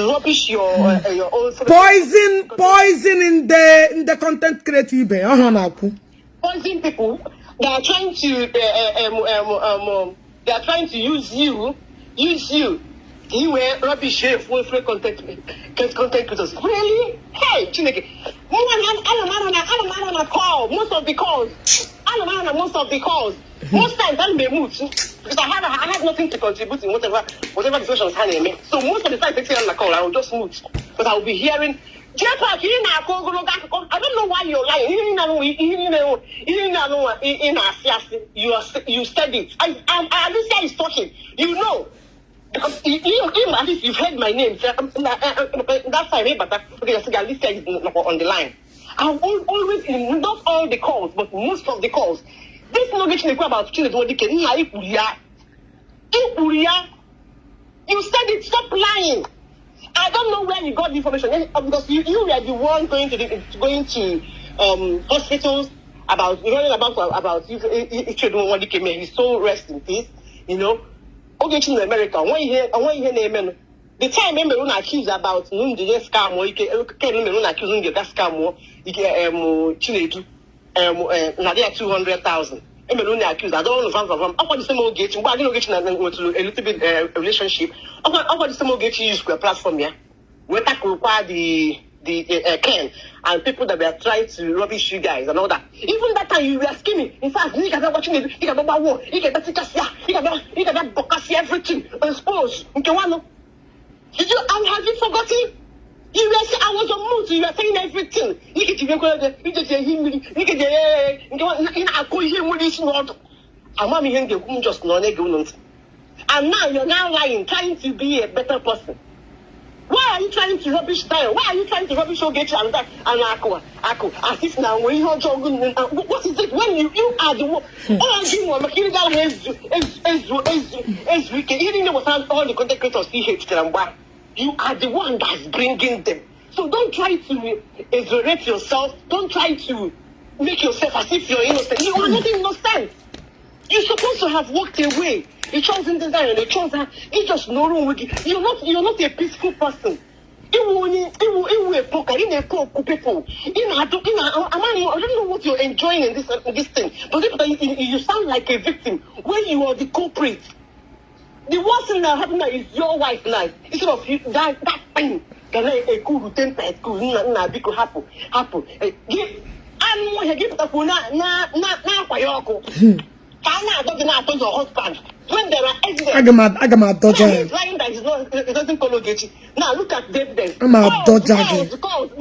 rubbish your own poison in the content creative. Poison people. They are trying to use you. You were rubbish full content creators. Really? Hey, Chineke. I call most of the calls. Most times I may move because I have nothing to contribute in whatever discussions I make. So most of the time I take on the call, I will just move because I will be hearing. Jpac, I don't know why you're lying. You said it. Alicia is talking. You know. Because even at least you've heard my name. That's why Alicia is on the line. I'm always in, not all the calls, but most of the calls. This Ogechi Njaka about children, you said it, stop lying. I don't know where you got the information because you were the one going to hospitals about he's so rest in peace, you know. Ogechi in America, I want you hear name. The time when accused about the scam or accusing the scam or Chinedu Nadia 200,000. Emeloni accused. I don't know from Akwa the same Ogechi, but I didn't get a little bit relationship. Akwa the same Ogechi use a platform here. Where that require the Ken and people that were trying to rubbish you guys and all that. Even that time you were scheming. In fact, you can watching it, you can war, you can Bokasi everything, expose. Did you have you forgotten? You were saying I was on mood, you were saying everything. You get and now you're now lying, trying to be a better person. Why are you trying to rubbish Zion? Why are you trying to rubbish Ogechi and Akwa? As if now when you what is it? When you are the one all you want material is wicked. You didn't know what all the content creators hate them. You are the one that's bringing them. So don't try to exonerate yourself. Don't try to make yourself as if you're innocent. You are not innocent. You're supposed to have walked away. You chose in Zion. You chose that. You just know wrong with you. You're not a peaceful person. You a poker. You a poor people. I don't know what you're enjoying in this thing. But you sound like a victim when you are the culprit. The worst thing that happened is your wife now. Instead of you, that thing. Can a cool temper cool big happen. Give the phone na kwa yoko. Kana don't know your husband. When there are evidence. I got my dodger. He's lying that it doesn't call Ogechi. Now look at the evidence. I'm a dodger. Calls.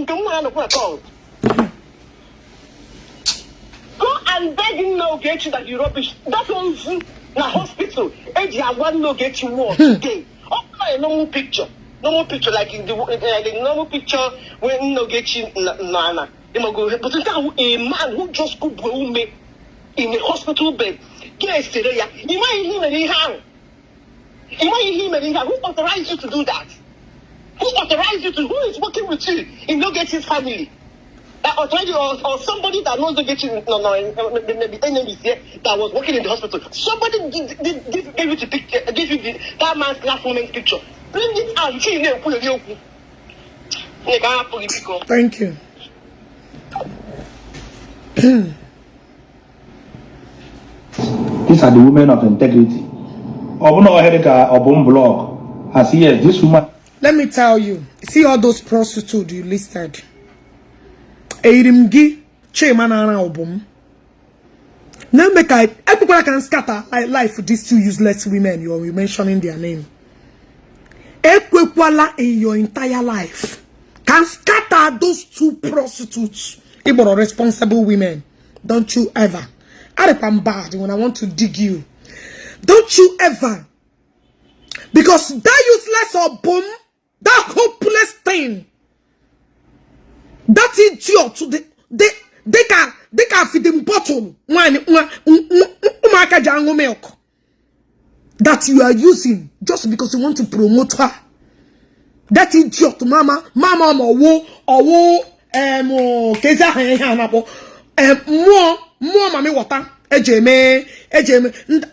Go and beg him no Ogechi that you rubbish. That one's na hospital. Eji one no Ogechi war today. Oh, a normal picture. Normal picture like in the normal picture when Ogechi Nana. But now a man who just could go me in a hospital bed. Yes, you might him anyhow. Who authorized you to do that? Who authorized you to? Who is working with you in Ogechi's family? Authority or somebody that knows Ogechi, maybe enemies here that was working in the hospital. Somebody gave you the picture, gave you that man's last moment picture. Bring it out. Thank you. These are the women of integrity. As yes, this woman. Let me tell you, see all those prostitutes you listed. Eirimgi, Chemanana Obum. Now make everybody can scatter life for these two useless women you're mentioning their name. Ekwekwala in your entire life can scatter those two prostitutes. Igbo responsible women. Don't you ever. I'm bad when I want to dig you. Don't you ever. Because that useless Obum, that hopeless thing, that idiot, they can feed them bottle milk that you are using just because you want to promote her. That idiot mama owo keza ha na po more mami water ejeme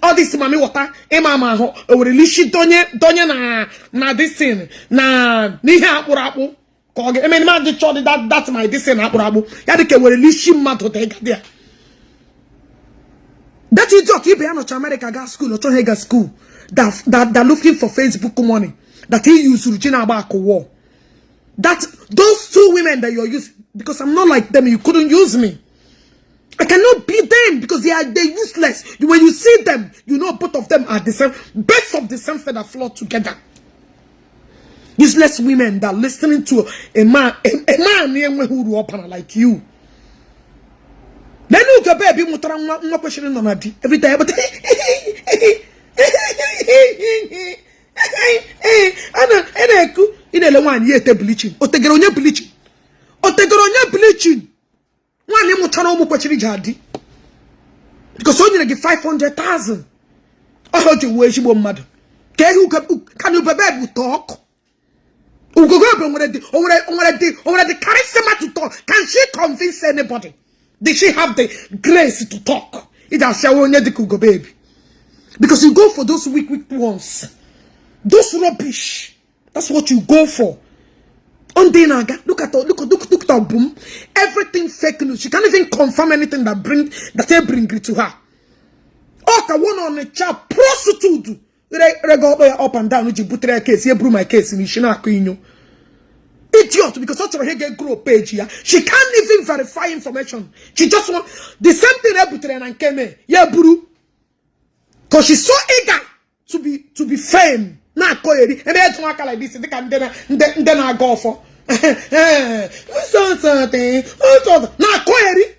all this mami water mama ho o release donye na this thing na ni ha akpuru ko ge me ma dey chod that's my this thing akpuru ya dey ke we release mmadụ dey ga there. That idiot you be an America gas school or Hega school that looking for Facebook money that he used Regina Abako war. That those two women that you're using, because I'm not like them, you couldn't use me. I cannot be them because they're useless. When you see them, you know both of them are the same, best of the same feather flock together. Useless women that listening to a man who like you. Then you go baby mutara no question no nadi every time but ana ku ina le wan ye te bleaching otegero nya bleaching wan mutara omo kwachiri jadi because only get 500,000 oh you we shibo mmadu ke who can you baby talk ugogo be already charisma to talk. Can she convince anybody? Did she have the grace to talk? It has shown you the Kugo baby. Because you go for those weak ones. Those rubbish. That's what you go for. On Dinaga, look at that boom. Everything fake news. She can't even confirm anything that bring it to her. Okay, one on the chat prostitute. Go up and down with your case. Here, brew my case in Ishina. Idiot, because such a get grow page here. She can't even verify information. She just want the same thing and came yeah, buru. Because she's so eager to be fame. Now and then to work like this, they can then I go for something. Now query.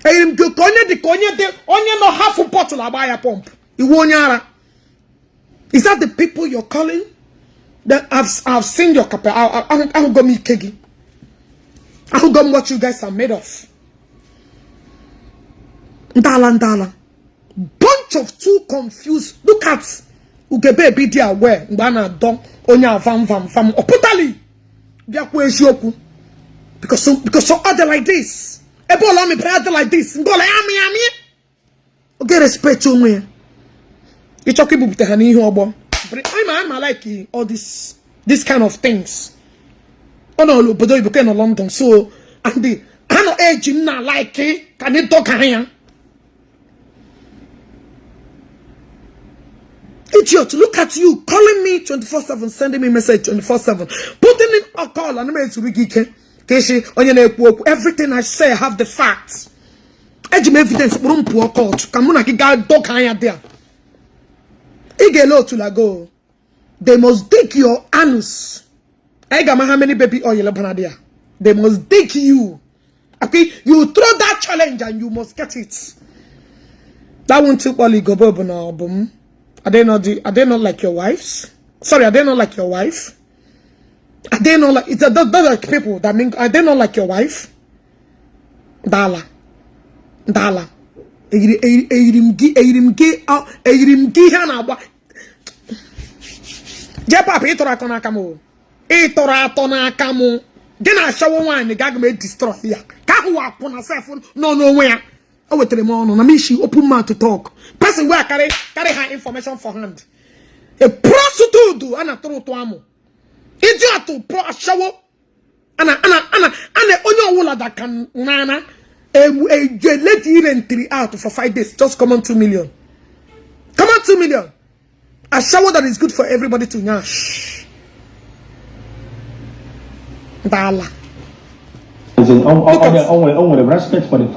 And you only no half a bottle of buy a pump. You won't yara. Is that the people you're calling? That I've seen your kappa. I'll go meet Kegi. I'll go what you guys are made of. Ndala. Bunch of two confused. Look at Ugebe be there where Ngana don onya vam oputali. Because so other like this. Ebola me brother like this. Ngola yami. Okay, respect to me. You talk about the honey obo. But I'm like all this kind of things. Oh no, but you became in London, so and the kind of age not like it. Can you talk here? Idiot, look at you calling me 24/7, sending me message 24/7, putting in a call and I'm everything I say I have the facts. Evidence court. There. To they must dig your anus. I got how many baby oil there. They must dig you. Okay, you throw that challenge and you must get it. That won't take all go now, boom. Are they not like your wives? Sorry, are they not like your wife? Are they not like those like people that mean are they not like your wife? Dala. Jpac itora kona kamo. Itora tona kamo. Gena show one gag me destroy here. Ka who upon self no where. I will tell him on na me she open mouth to talk. Person where carry her information for hand. A prostitute do ana toro to amo. Idiot to pro show. Ana onyo wula that can nana. Let you entry out for 5 days. Just come on 2 million. Come on 2 million. A shower that is good for everybody to nash. Dala. Only respect for the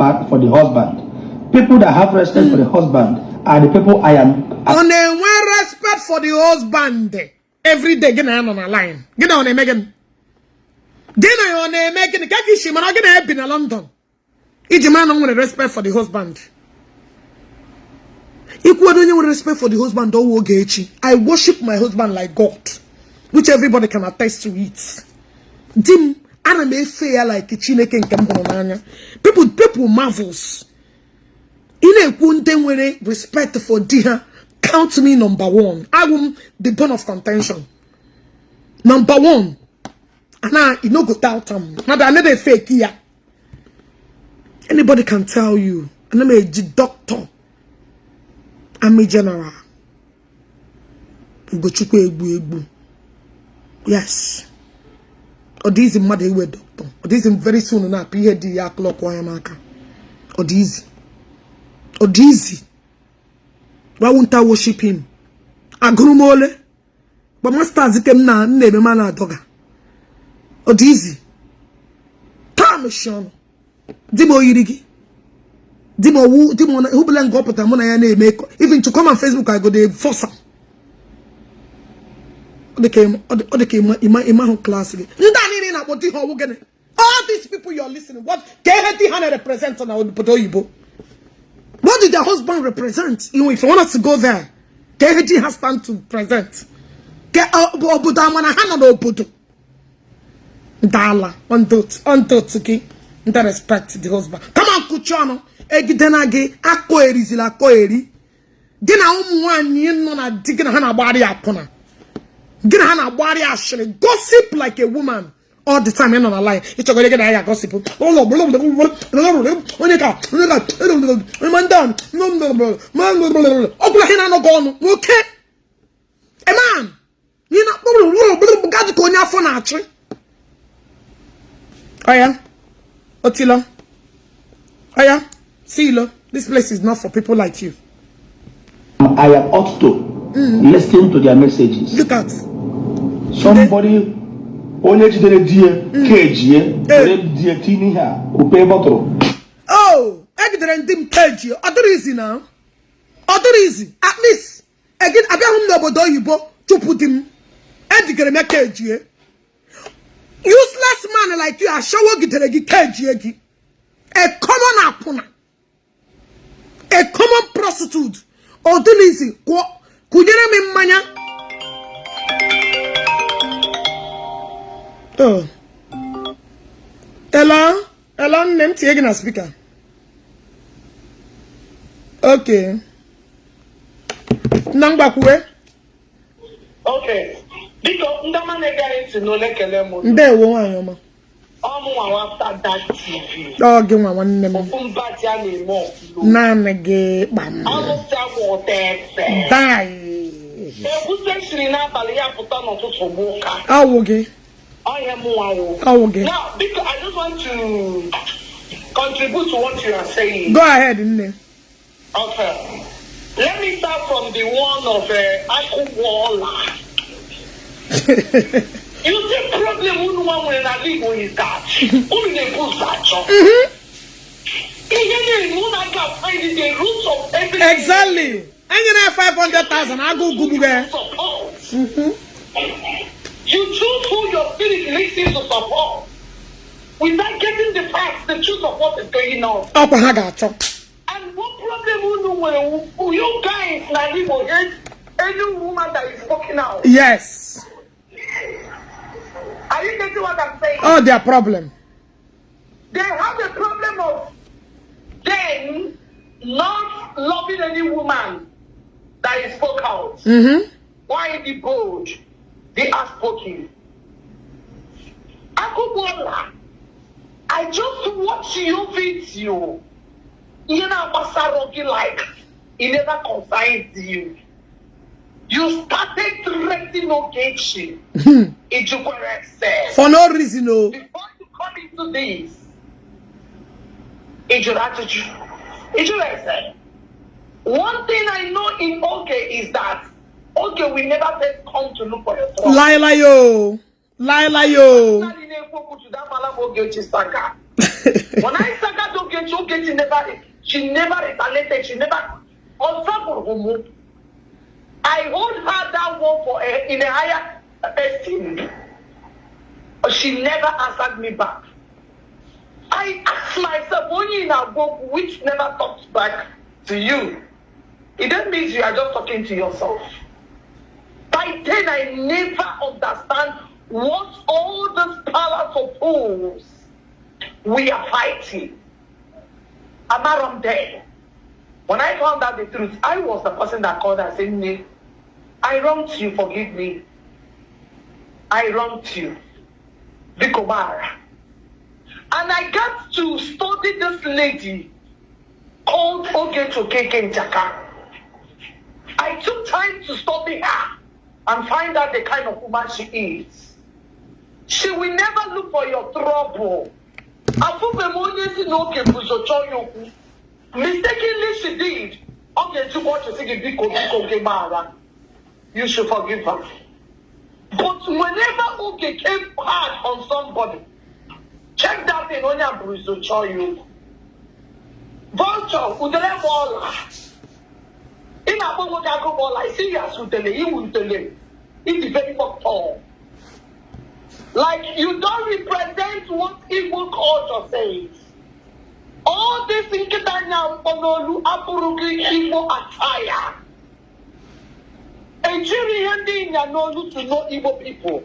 husband. People that have respect for the husband are the people I am. On one respect for the husband. Every day, get on a line. Get on a Megan. Get on a Megan. Kaki Shimana get help in London. Each man on respect for the husband. Equal don't you respect for the husband, don't Ogechi. I worship my husband like God, which everybody can attest to it. Dim anime fair like Chineke and Kambonanya. People marvels. In a wounding way, respect for dear, count me number one. I am the bone of contention. Number one. And now you no go doubt them. Now that another fake here. Anybody can tell you. And I'm a doctor. I'm a general. Ugochukwu Egbu. Yes. Or this is mother who doctor. Or this is very soon na PhD ya clock wa yamaka. Or this. Or this. Why won't I worship him? Agurumole. But master zikem na nebe mana doga. Or this. Permission. Dimo yirigi. Dimo who belong go put amona ya name. Even to come on Facebook I go dey force am. They came class again. All these people you're listening, what represent on our What did their husband represent? You know, if you want us to go there, KHD has stand to present. Dala, on to respect the husband. Come on, Kuchano, Egidenagi, Akoeri Zila Koeri. Dina one yin na digging Hana body upon get Hannah body actually gossip like a woman all the time. You're not a lie. It's a good idea. Gossip. Okay. A man. You know, oh yeah. Otilo. Oh yeah. See, look. This place is not for people like you. I am ought to listen to their messages. Look at somebody only did a dear cage, dear teeny hair, who pay bottle. Oh, I didn't think cage. Other easy now. Other easy. At least again, I don't know about you, but to put him and to get a cage. Useless man like you are showing get a cage. A common apuna. A common prostitute. Other easy. Could you name mania? Oh. Ella, name taking a speaker. Okay. Number kwe. Okay. Because ndamane guys no lekelemo. Nde wo anyoma. After that TV. Oh, give one name. Na nege bam. Die. Now, because I just want to contribute to what you are saying. Go ahead, Nne. Okay. Let me start from the one of Akwa. You see, problem when I live is that only the books that even the roots of everything. Exactly. And you know 500,000. I go Google there. You choose who your spirit listens to support without getting the facts, the truth of what is going on. And what problem will you guys like any woman that is walking out? Yes. Are you getting what I'm saying? Oh, their problem. They have a problem of them not loving any woman that is spoke out. Why the bold? They are spoken. Akubola, I just watch your video. You know, Masaroki like it never concerns you. You started threatening Ogechi. For no reason, no. Before you come into this, it's your attitude. It's your essay. One thing I know in Oge is that Oge will never just come to look for your throne. Laila yo. When I saga to Ogechi, she never retaliated. She never. I hold her down one for in a higher esteem. She never answered me back. I asked myself, only in a book which never talks back to you. It doesn't mean you are just talking to yourself. By then, I never understand what all these palace of fools we are fighting. I'm around there. When I found out the truth, I was the person that called and said, I wronged you, forgive me. I wronged you. Bikomara. And I got to study this lady called Ogechi Okeke Njaka. I took time to study her and find out the kind of woman she is. She will never look for your trouble. Mistakenly she did. You should forgive her. But whenever Oge came hard on somebody, check that thing on your bruiser show you. Vulture, udele bola. In a bola, I see you as udele, you udele. It's very tall. Like you don't represent what Igbo culture says. All this in Kitanya Ponolu Apuruki Igbo attire. Ejiri Nolu to know Igbo people.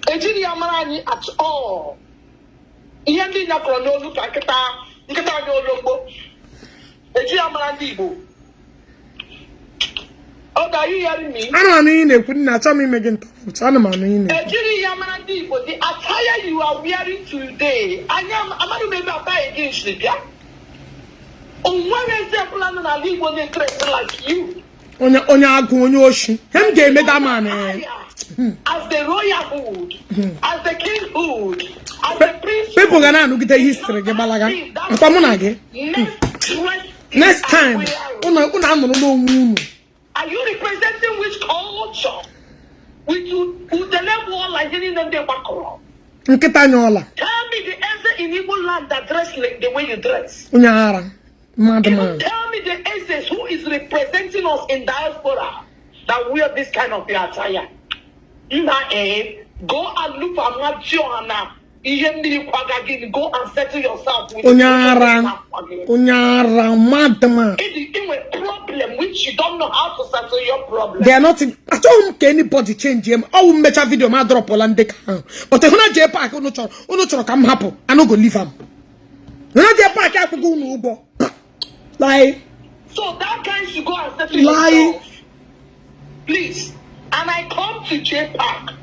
Ejiri Amarani at all. Yendi Nakronolu Kaketa, Nketa Yolombo. Ejiri Amarani Igbo. Oh, are you hearing me? I don't mean it. Couldn't I tell me again? I don't mean it. The attire you are wearing today, I'm not remember about against it, yeah? On Wednesday, plan on a leave when they dress like you. On your ocean. Him gave me that man. As the royal hood, as the king hood, as the prince. People gonna look at the history. Come on again. Next time. Are you representing which culture? With the level like any of them back around? Tell me the answer in Igbo land that dress like the way you dress. Tell me the essence who is representing us in diaspora that wear this kind of attire. Go and look for Machiona. Go and settle yourself with madman. Problem which you don't know how to settle your problem. They are not. I don't anybody change him. I will make a video. My drop all and they can. But if not Jpac, no come happen. I no go leave him. Not Jpac, I could go no go. Lie. So that guy should go and settle yourself. Please. And I come to Jpac.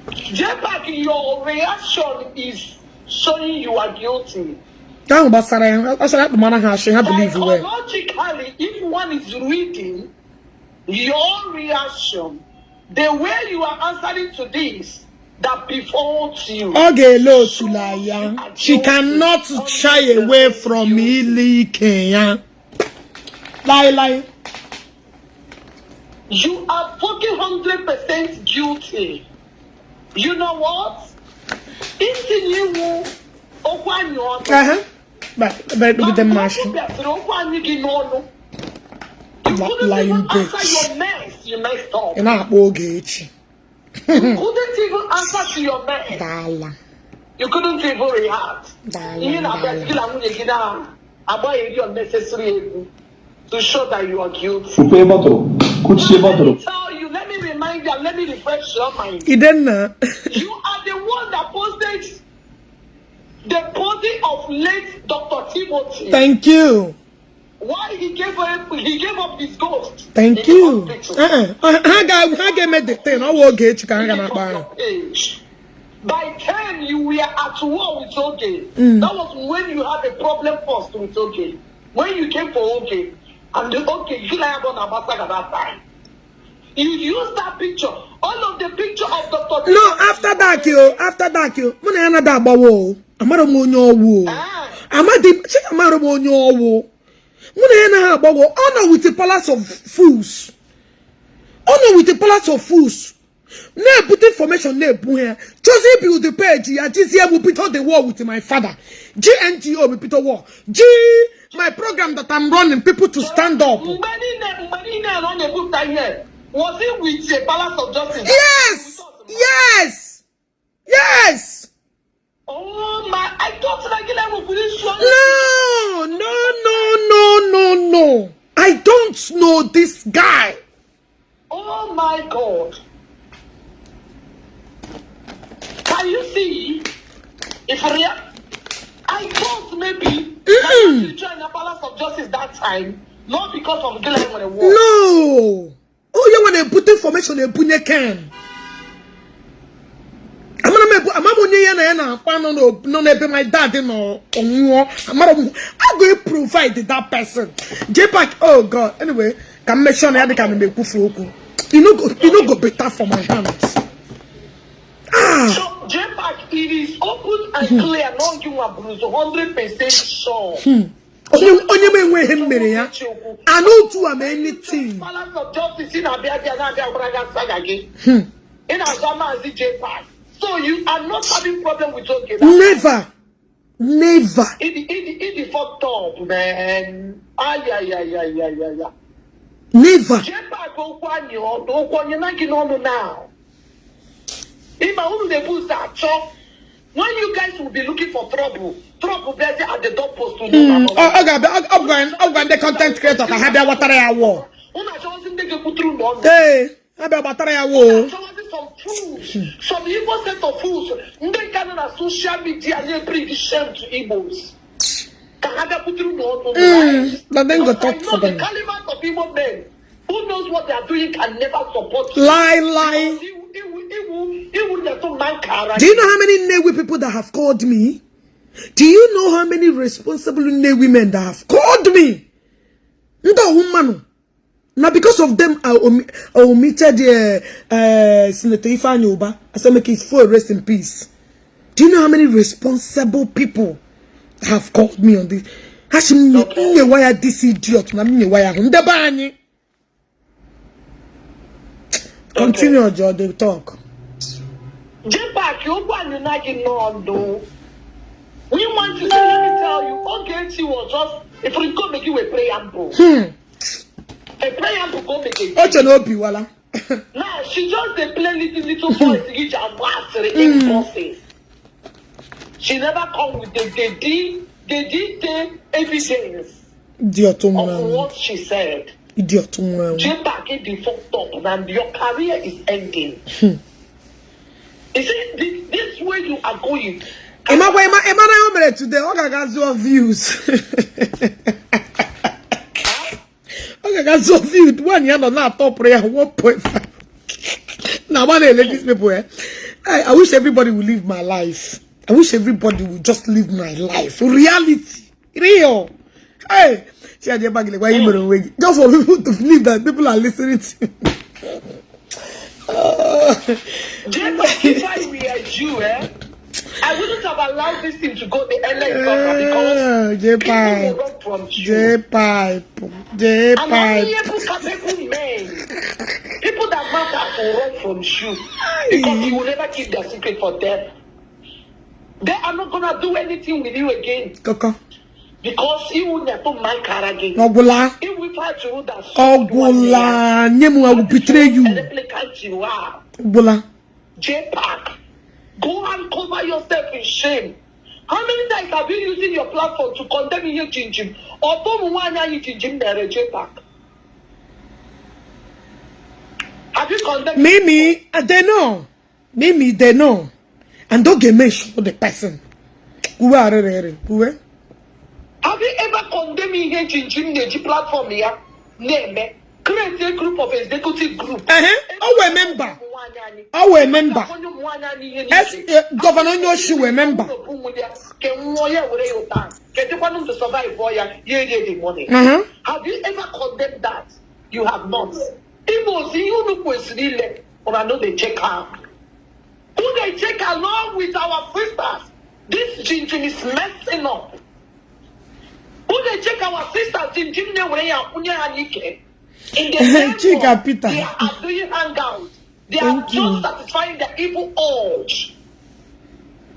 Jpac, your reaction is showing you are guilty. Psychologically, if one is reading your reaction, the way you are answering to this, that befalls you. Okay, low to lie. She cannot shy away from me leaking. Lie. You are fucking 100% guilty. You know what? It's a new But with the machine. Lying bitch. Your mess. You messed up. And I Ogechi. You couldn't even answer to your mess. Dala. You couldn't even react. Unnecessary to show that you are guilty. Let me remind you, let me refresh your mind. You didn't know. You are the one that posted the body of late Dr. Timothy. Thank you. Why he gave up his ghost. Thank you. I gave me the thing. I will get you. By 10, you were at war with Oge. That was when you had a problem first with Oge. When you came for Oge, and the Oge, you like on Ambassador at that time. You used that picture. All of the picture of Dr. No, after that, you. When I another bawo, I'm not a monyo wo. I'm not a monyo wo. When I have bawo, honor with the palace of fools. Honor with the palace of fools. No put information there. Just build the page. I just here will put all the war with my father. GNGO will put a war. My program that I'm running, people to stand up. Was it with the Palace of Justice? Yes. Oh my! I thought that I would put this one. No. I don't know this guy. Oh my God! Can you see? If I thought maybe you joined the Palace of Justice that time, not because of the war. No. you want to put information in punye can. I'm gonna my dad no I go provide that person. Jpac, oh God. Anyway, can make sure I can make kufu. You know go better for my hands. So Jpac, it is open and clear. No, you are 100% sure. Only me when him ya. I know to am anything. Balance of justice in Abia in Azama as Jpac. So you are not having problem with Ogechi. Never. It fucked up, man. Yeah. Never. Jpac go kwanyo now. If I want to boost that chop, when you guys will be looking for trouble bless at the doorpost to know. I'm going the content creator. I have water I war. Hey, I have water I war. Some fools, some Igbo set of fools, they can on social media and they bring shame to Igbos. But then go talk for them. The caliber of Igbo men who knows what they are doing can never support you. Lie. Do you know how many Newi people that have called me? Do you know how many responsible Newi men that have called me? No woman. Now because of them, I omitted Senator Ifeanyi Uba. I said make his full rest in peace. Do you know how many responsible people have called me on this? Why are this idiot? Continue, Joe, they talk. Jpac, you want to we want to say, let me tell you, Ogechi was just, if we go make you a preamble. A preamble go make it. Now, she just play little voice to each and master she never come with the evidence of what she said. Jpac is fucked up and your career is ending. You see, this way you are going. Am I today? I got your views. I got so viewed. 1 year on that top prayer 1.5. Now, one of these people, I wish everybody would live my life. I wish everybody would just live my life. Reality. Real. Hey, just for people to believe that people are listening to me. Jpac, if I were you, I wouldn't have allowed this thing to go the LA because people will run from you. Jpac. People that matter will run from you because you will never keep their secret for them. They are not gonna do anything with you again. Because he will never mind again. He will try to rule that. I will betray you. You are. Jpac, go and cover yourself in shame. How many times have you using your platform to condemn your Jinjim? Or Jpac? Have you condemned? Maybe they know. And don't get mentioned the person. Have you ever condemned your Jinjim the platform here? Name create a group of executive group. Remember. Yes, Governor Yoshu, remember. Have you ever condemned that? You have not. People see you look with Srile, or I know they check out. Who they check along with our sisters? This Jinjim is messing up. Who they check our sisters? Jinjim in the name they are doing hangouts. They are just satisfying their evil urge.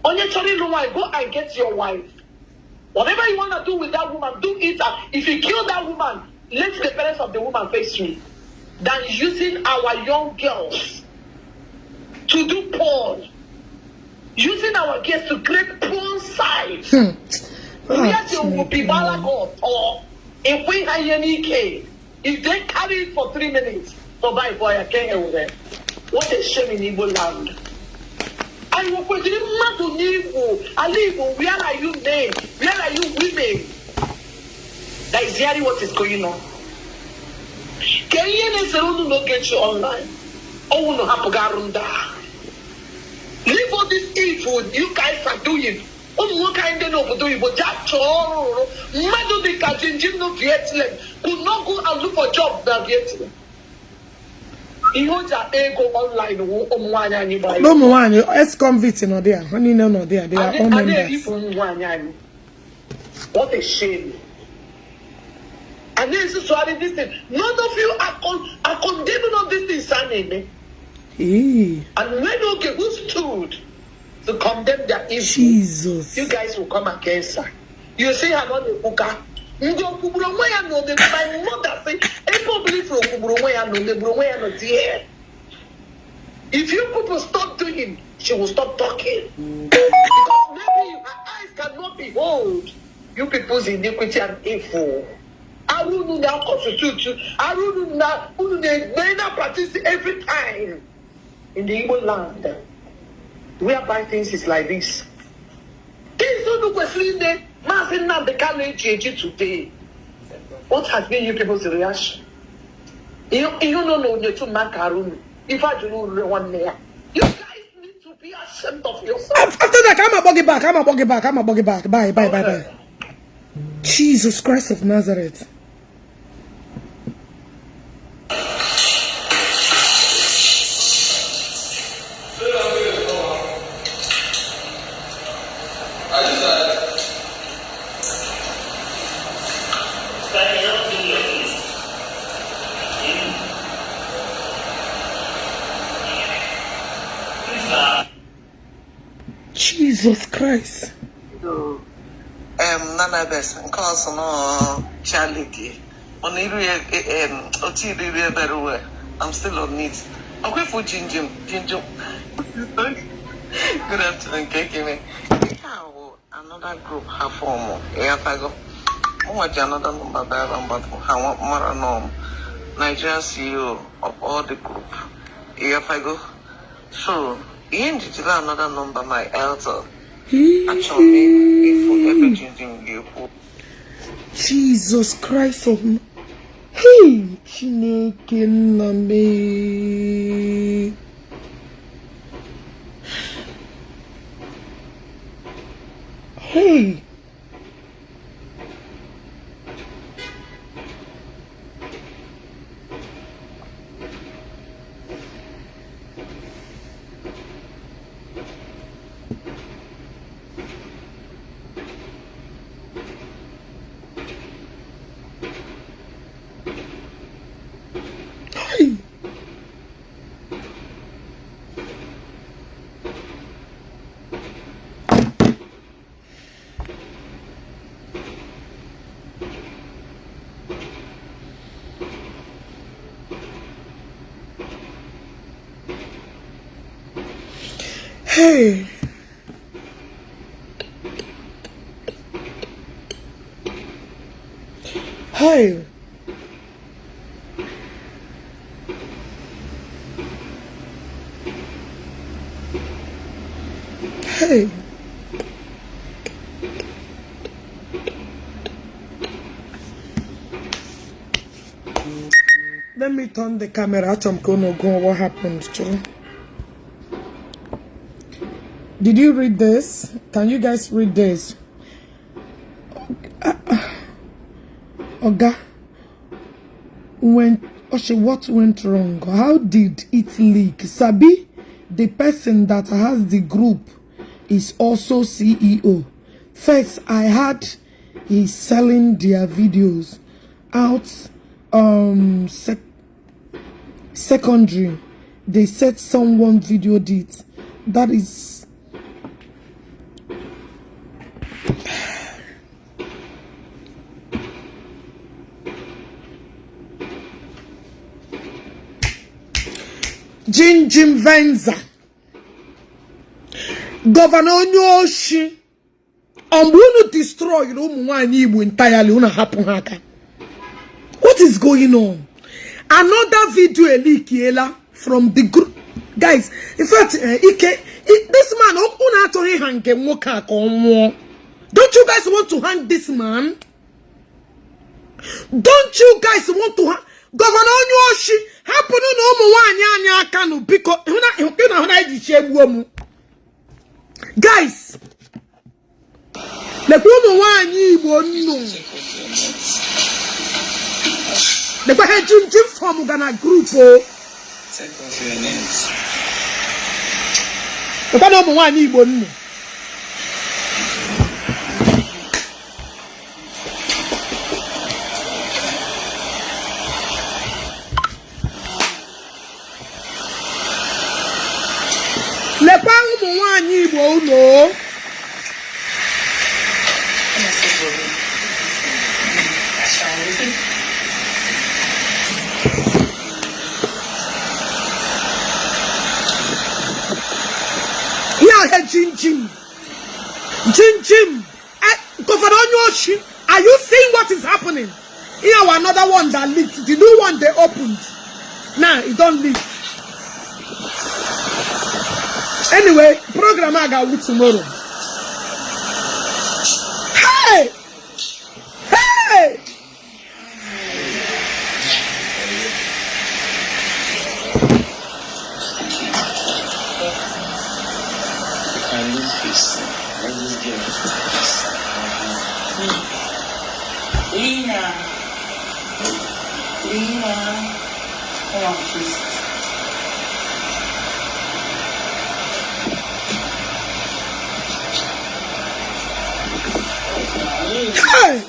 On your sorry, go and get your wife. Whatever you want to do with that woman, do it. If you kill that woman, let the parents of the woman face you. Than using our young girls to do porn. Using our girls to create porn sites. Where they will be balagot or if we have any case. If they carry it for 3 minutes, survive boy, I can't help them. What a shame in Igbo land. I will put you mad on Igbo. Alibo, where are you men? Where are you women? That is hearing what is going on. Can you not get you online? Oh, no, Hapogarunda. Leave all this evil you guys are doing. What kind of doing? But just Madu de Kajin no Vietnam could not go and look for job that Vietnam. You want to go online no more ex-convict no there. Honey no there. They are all members. What a shame. And this is why this thing. None of you are condemning on this thing, Sunday. And when who stood to condemn their evil, Jesus, you guys will come against her. You say I'm not a booker. My mother say, if you people stop doing, she will stop talking. Because maybe her eyes cannot behold you people's iniquity and evil. I will now constitute. I will now practice every time in the Igbo land. Whereby things is like this. Things don't do question. Today. What has been you people's reaction? You don't know the two macaroon. If I do one there, you guys need to be ashamed of yourself. After that, I'm a buggy back. Bye. Jesus Christ of Nazareth. Jesus Christ. Nana best cause no Charlie. On very well. I'm still on it. Okay for Jinjum. Good afternoon, Keke. Another group have form. Go. Another number but how Maranom, Nigeria CEO of all the group. Go. So another number my elder. Actually, if everything you put. Jesus Christ of Hey, Chineke Name. Hey. Hey. Hey. Hey. Let me turn the camera. I'm gonna go. What happened, Joe? Did you read this? Can you guys read this? Oga, what went wrong? How did it leak? Sabi, the person that has the group is also CEO. First, I heard he's selling their videos out. Secondary, they said someone videoed it. That is. Jim Venza, Governor Onyoshi, to destroy Igbo entirely. What is going on? Another video leak from the group, guys. In fact, this man, don't you guys want to hang this man? Don't you guys want to hang? Governor Onyoshi, happen no more one canoe because guys, the woman one ye won't know. The Baha Jim from Ghana group. The Banama one ye won't know. Le Banama one ye won't know. Jim. Governor Onyoshi, are you seeing what is happening? Here another one that leaked. The new one they opened. Nah, it don't leak. Anyway, program I got with tomorrow. Hey! Hey! Lina, come on, please. Hey!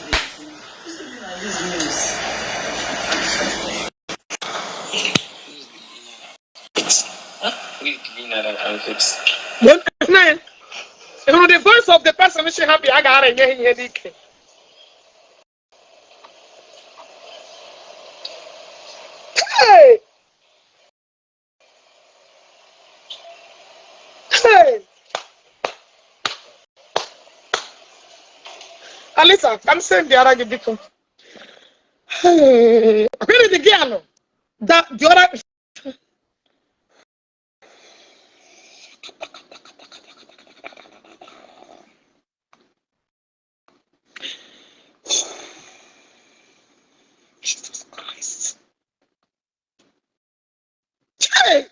You know the voice of the person she happy. I got it. Hey! Hey! Alisa, I'm saying the other bit. Hey! I feel the girl. That the other. Jesus Christ. Hey!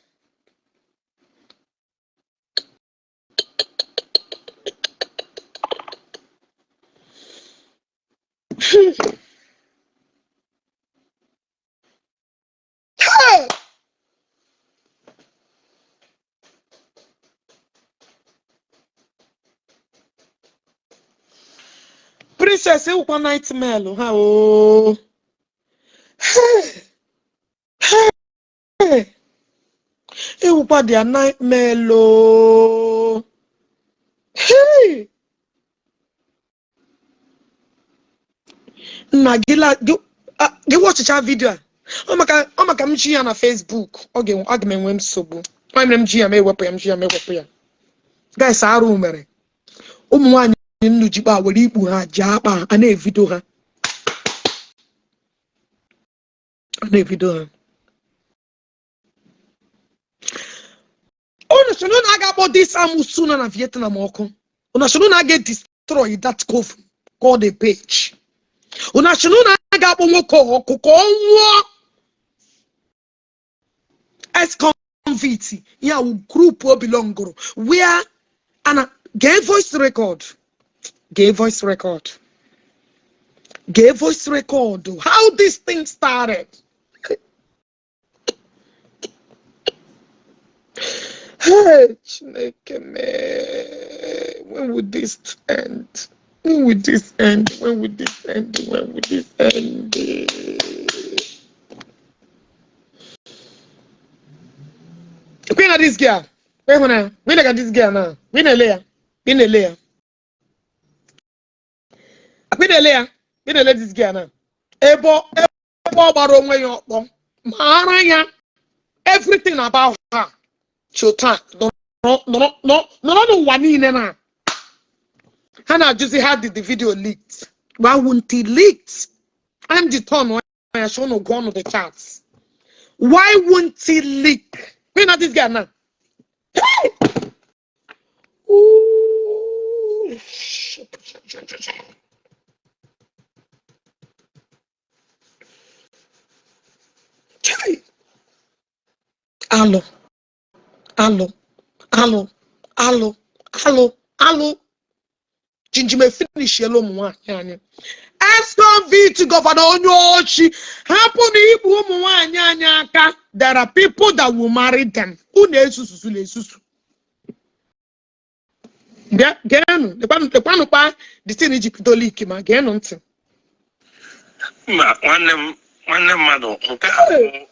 Hey! Princess, you want nightmare? How? Hey! Hey! You want their nightmare? Hey! Nagila, you watch the video. Oh my God, I'm here on Facebook. Okay, I'm going to sobo. I'm here, I'm wepo. Guys, I rumor. Umwani nujiba walibu ha japa ane video ha. Ane video ha. Oh, no, so no naga about this amusuna na Vietnam oko. Una so no naga destroy that cove called a page. Una so no naga about woko okuko ex-convict. Yeah, group will belong where and gay voice record. Gay voice record. How this thing started. Hey, Chineke me. When would this end? When would this end? Queen of this girl. Wait now. We look at this girl now. We in a layer. We in a this girl now. Ebo baro nwe yo Maranya. Everything about her. Chota. No one in na. Hannah just had the video leaked. Why wouldn't it leaked? I'm the turn when I show no go on the charts. Why wouldn't it leak? We're not this guy now. Hey! Ooh. Alo. Jinjime finish yellow mwanya. SOV Governor Onyochi. Happen Igbo mwanya nyaka. There are people that will marry them. Une susu. Genu. The thing Egyptoliki ma genu nti. Ma nwanne mmadụ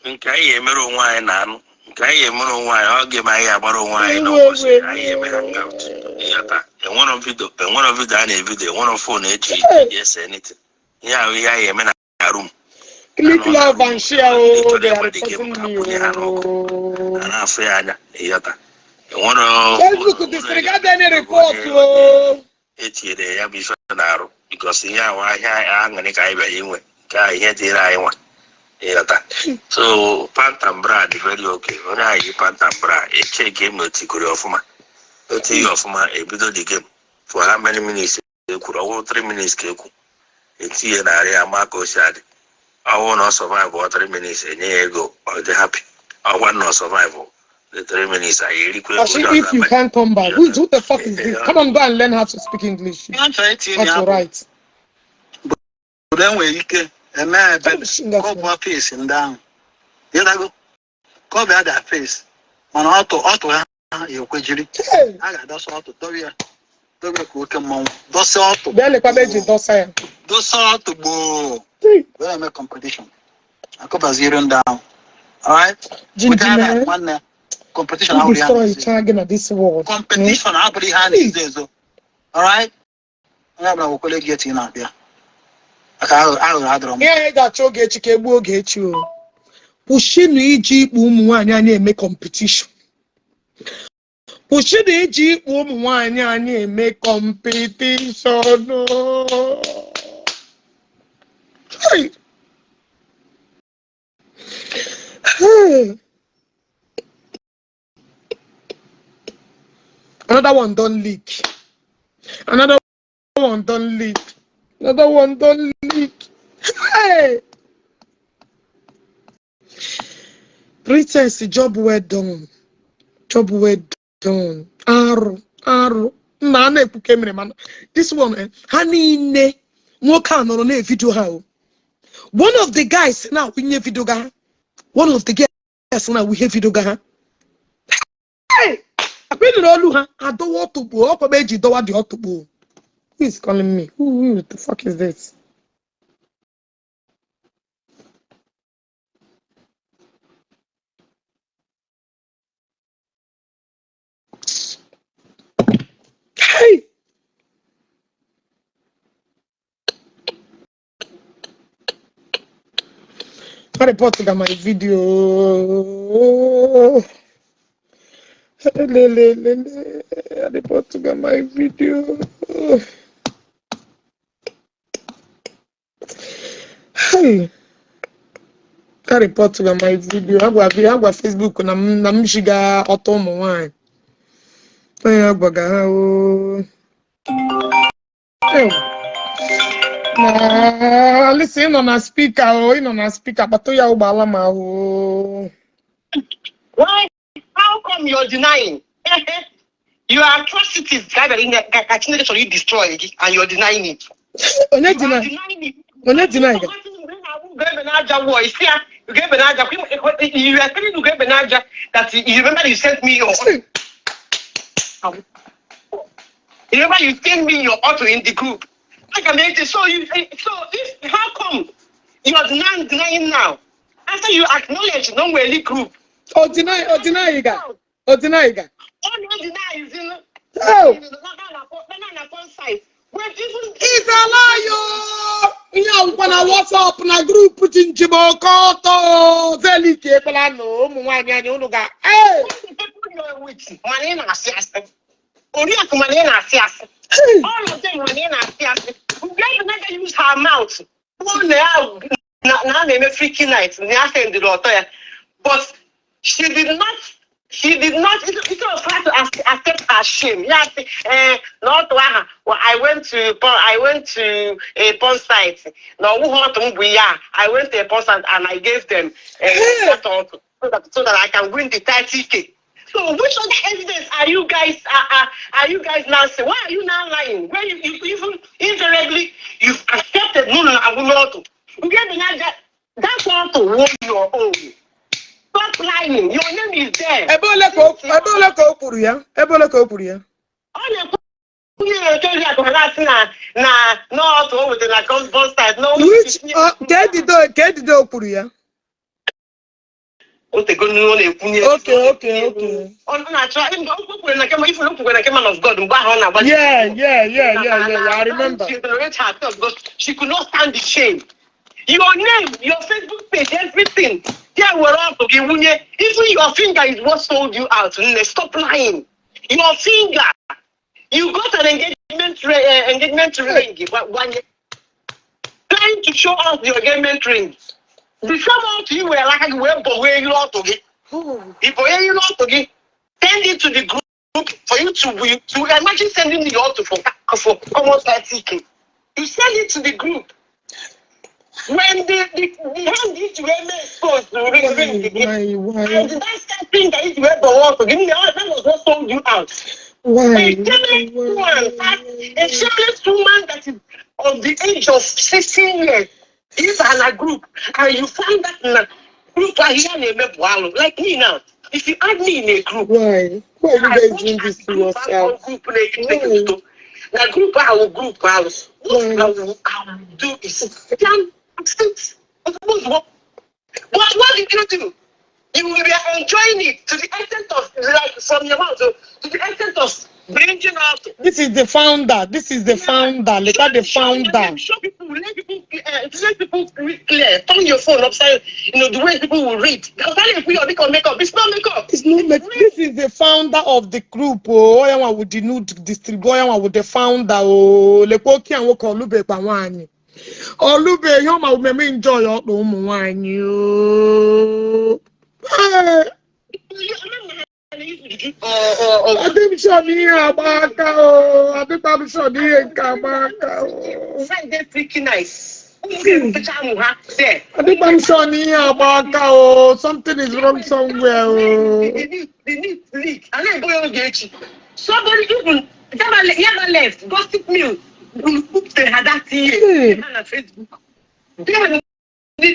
nke anyị emere onwe anyị na-anụ nke anyị emere onwe anyị ọ ga-eme anyị agbara onwe anyị n'ụbọchị anyị eme hangout ịghọta enwero vidio a na-evidio enwero fon eji ese anything ihe ahụ ihe anyị eme na room click love and share they are reporting me a na-afụ ya anya ịghọta enwero Facebook disregard any report etinyere ya bụ ife na-arụ because ihe ahụ ahịa aṅụrị ka anyị bịara inwe ka ihe dịrị anyị nwa so pant and bra dị very okay onye anyị yi pant and bra eche game otigori ọfụma otighi ọfụma ebido the game for how many minutes ekwuru ọwụ 3 minutes ka ekwu etinye narị ama ka o si adị ọwụ na ọ survive ọ 3 minutes enye ya ego ọ dị happy ọgwa na ọ survive the 3 minutes I erikwe if you can't come back who the fuck is this? Come on, go and learn how to speak English. That's all right. Then we can cover face and down. You know, cover that face. On auto, you could I got those auto, Toby cook among those auto. Those auto, well, make competition. I cover 0 down. All right, one competition. How this world. Competition, how many hands? All right, I'm not going to get in up here. Yeah, got Ogechi Okeke. Pushing iji ụmụ nwanyị anyị eme competition. Pushing iji ụmụ nwanyị anyị eme competition. Another one don't leak. Another one don't leak. Hey! Princess, job well done. Arrow. This one, honey, no video how. One of the guys now we have video ga. One of the guys now we have video ga. Hey! I don't want to go up a beji do what the to go. Who is calling me? Who the fuck is this? Hey! I reported on my video. I reported on my video. Hey, I reported on my video. I go Facebook na mshiga otomo wine. I go listen on a speaker, but to ya ubala ma ho. Why? How come you're denying? Your atrocities that you destroy and you're denying it. You're denying it. You are telling that you remember you sent me your you remember you sent me your auto in the group. How come you are denying now? After you acknowledge no really group. Deny. Oh, no, deny is in it's a lie, yeah, when I WhatsApp na group in Jpac, very careful. I know, hey, all of them we never use her mouth. Now they make freaking nights, but she did not She did not. It was hard to accept her shame. Yeah, not well, I went to a porn site. No, I went to a porn site and I gave them so that I can win the 30K. So which other evidence are you guys now saying? Why are you now lying? When you even indirectly you've accepted no, I will not. You get the that's all to warn your own. Stop lying. Your name is there. Ebola ko puru ya. Which get the puru ya. Okay. Yeah. I remember. She could not stand the shame. Your name, your Facebook page, everything. Yeah, we're all okay. Even your finger is what sold you out. Stop lying. Your finger. You got an engagement ring. Trying to show off your engagement ring. The someone to you were like you were where you ought to get. If you ought to get, send it to the group for you to imagine sending the auto for almost 30K. You send it to the group. When the hand is exposed to ring and the last thing that is where the water, give me that was what sold you out. A shameless woman that is of the age of 16 years is in a group, and you find that in a group like me now. If you add me in a group, Why are you guys doing this to yourself? The group I will what I will do is what did you do? You will be enjoying it to the extent of like from your mouth to the extent of bringing out. This is the founder. Look at the founder. Show people, let people read clear. Turn your phone upside, the way people will read. Because that is makeup. It's not makeup. It's not makeup. This is the founder of the group. Oh, with the new distributor, with the founder. Oh, Lekoki and Woko Olube Pawani. Olube, you may enjoy your home. Friday freaking nice. Something is wrong somewhere. The need leak. And then boy Ogechi. Somebody even never left. Gossip mill. They had that thing on Facebook. The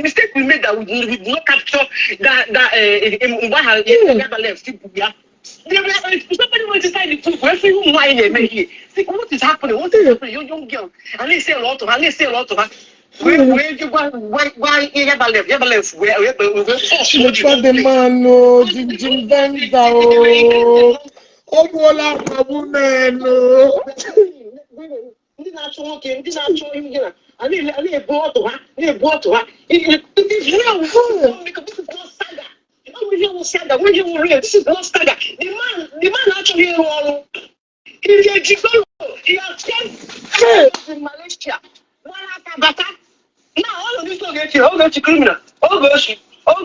mistake we made that we did not capture that never left. Somebody went inside the group. What is happening? You're young girl. And they say a lot of her. Where you go? Why you never left? Where the man, no, Jim Benza, Obola, woman, no. Ndị na-achọ nwoke, ndị na-achọ ihe a na-ebu ọtụ ha. It is real. This is not saga. You know, saga. When you real, this is not saga. The man actually ịrụ ọrụ. He's a gigolo. He has spent in Malaysia. Now all of this Ogechi criminal. Ogechi. Who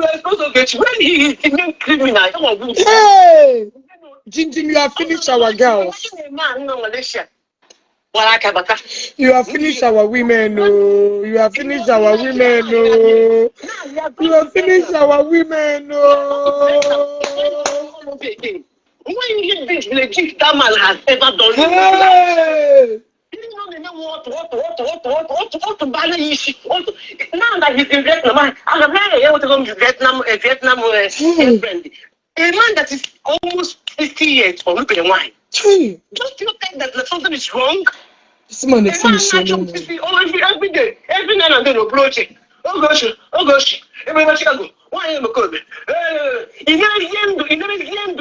is Ogechi? When he is the criminal, hey, Jinjin, you have finished our girls. You have finished our women, no. You have finished our women, no. You have finished our women, no. When you this legit that man has ever done. Hey! What to ban issue. Now that he's in Vietnam, I'm very able to go to Vietnam friend. A man that is almost 50 years for looking wine. Don't you think that something is wrong? This man is finishing. Every day, every night and then approach it. Oh gosh, everybody Chicago. Why am I coming?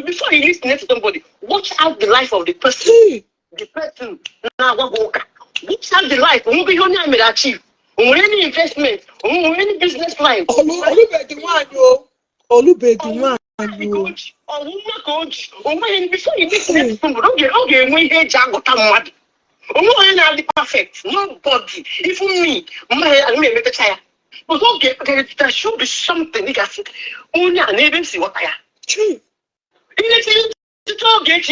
Before you listen to somebody, watch out the life of the person. The person now walker. Watch out the life. Won't achieve. Any investment, any business line. Coach, before you listen to somebody, okay, when you mad. Perfect. Nobody. Even me. I'm a child. But okay, there should be something. You can see. Only an even see what I am. True. Okay,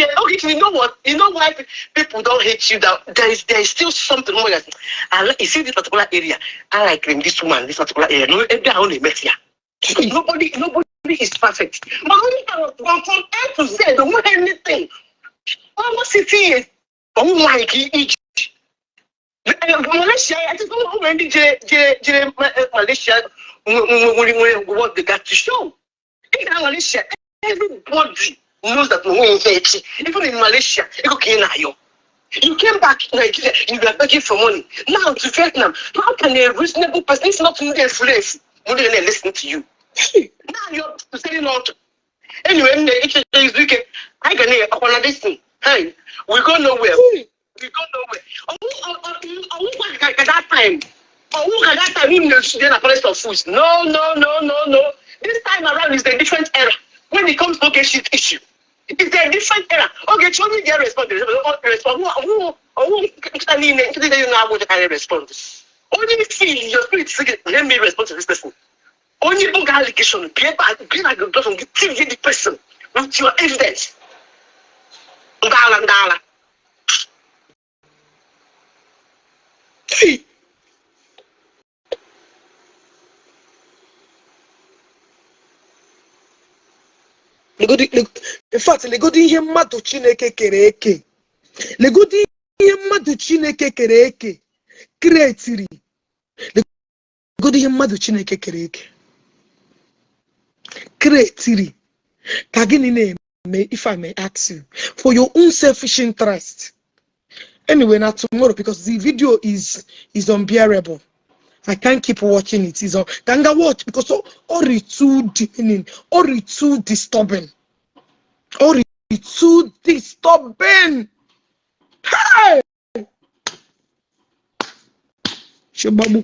you know what? You know why people don't hate you? That there is still something more. You see this particular area. I like this woman, this particular area. No, every only met here. Nobody is perfect. But only from A to Z, don't want anything. Almost city is like each. Malaysia, I just don't know when Malaysia what they got to show. In Malaysia, everybody knows that even in Malaysia, you came back to Nigeria, you were begging for money. Now to Vietnam, how can a reasonable person, it's not in their slaves, listen to you? Now you're saying not. Anyway, it's weekend. I can hear this thing. Hey, we go nowhere. We go nowhere. At that time. At that time, even the place of food. No. This time around is a different era. When it comes to Ogechi issue, it's a different era. Okay, show me their response. Respond. Only feel your spirit. Let me respond to this person. Only book allegation. Be like the person with your evidence. Ndala. Hey. In fact, legodi ihe mmadụ Chineke kere eke. Legodi ihe mmadụ Chineke kere eke. Creatiri. Legodi ihe mmadụ Chineke kere eke. Creatiri. Ka gịnị na-eme, if I may ask you, for your own selfish interest. Anyway, not tomorrow because the video is unbearable. I can't keep watching it. It's on. Can I watch because all too demeaning, all too disturbing, all too disturbing. Hey, Shebabu.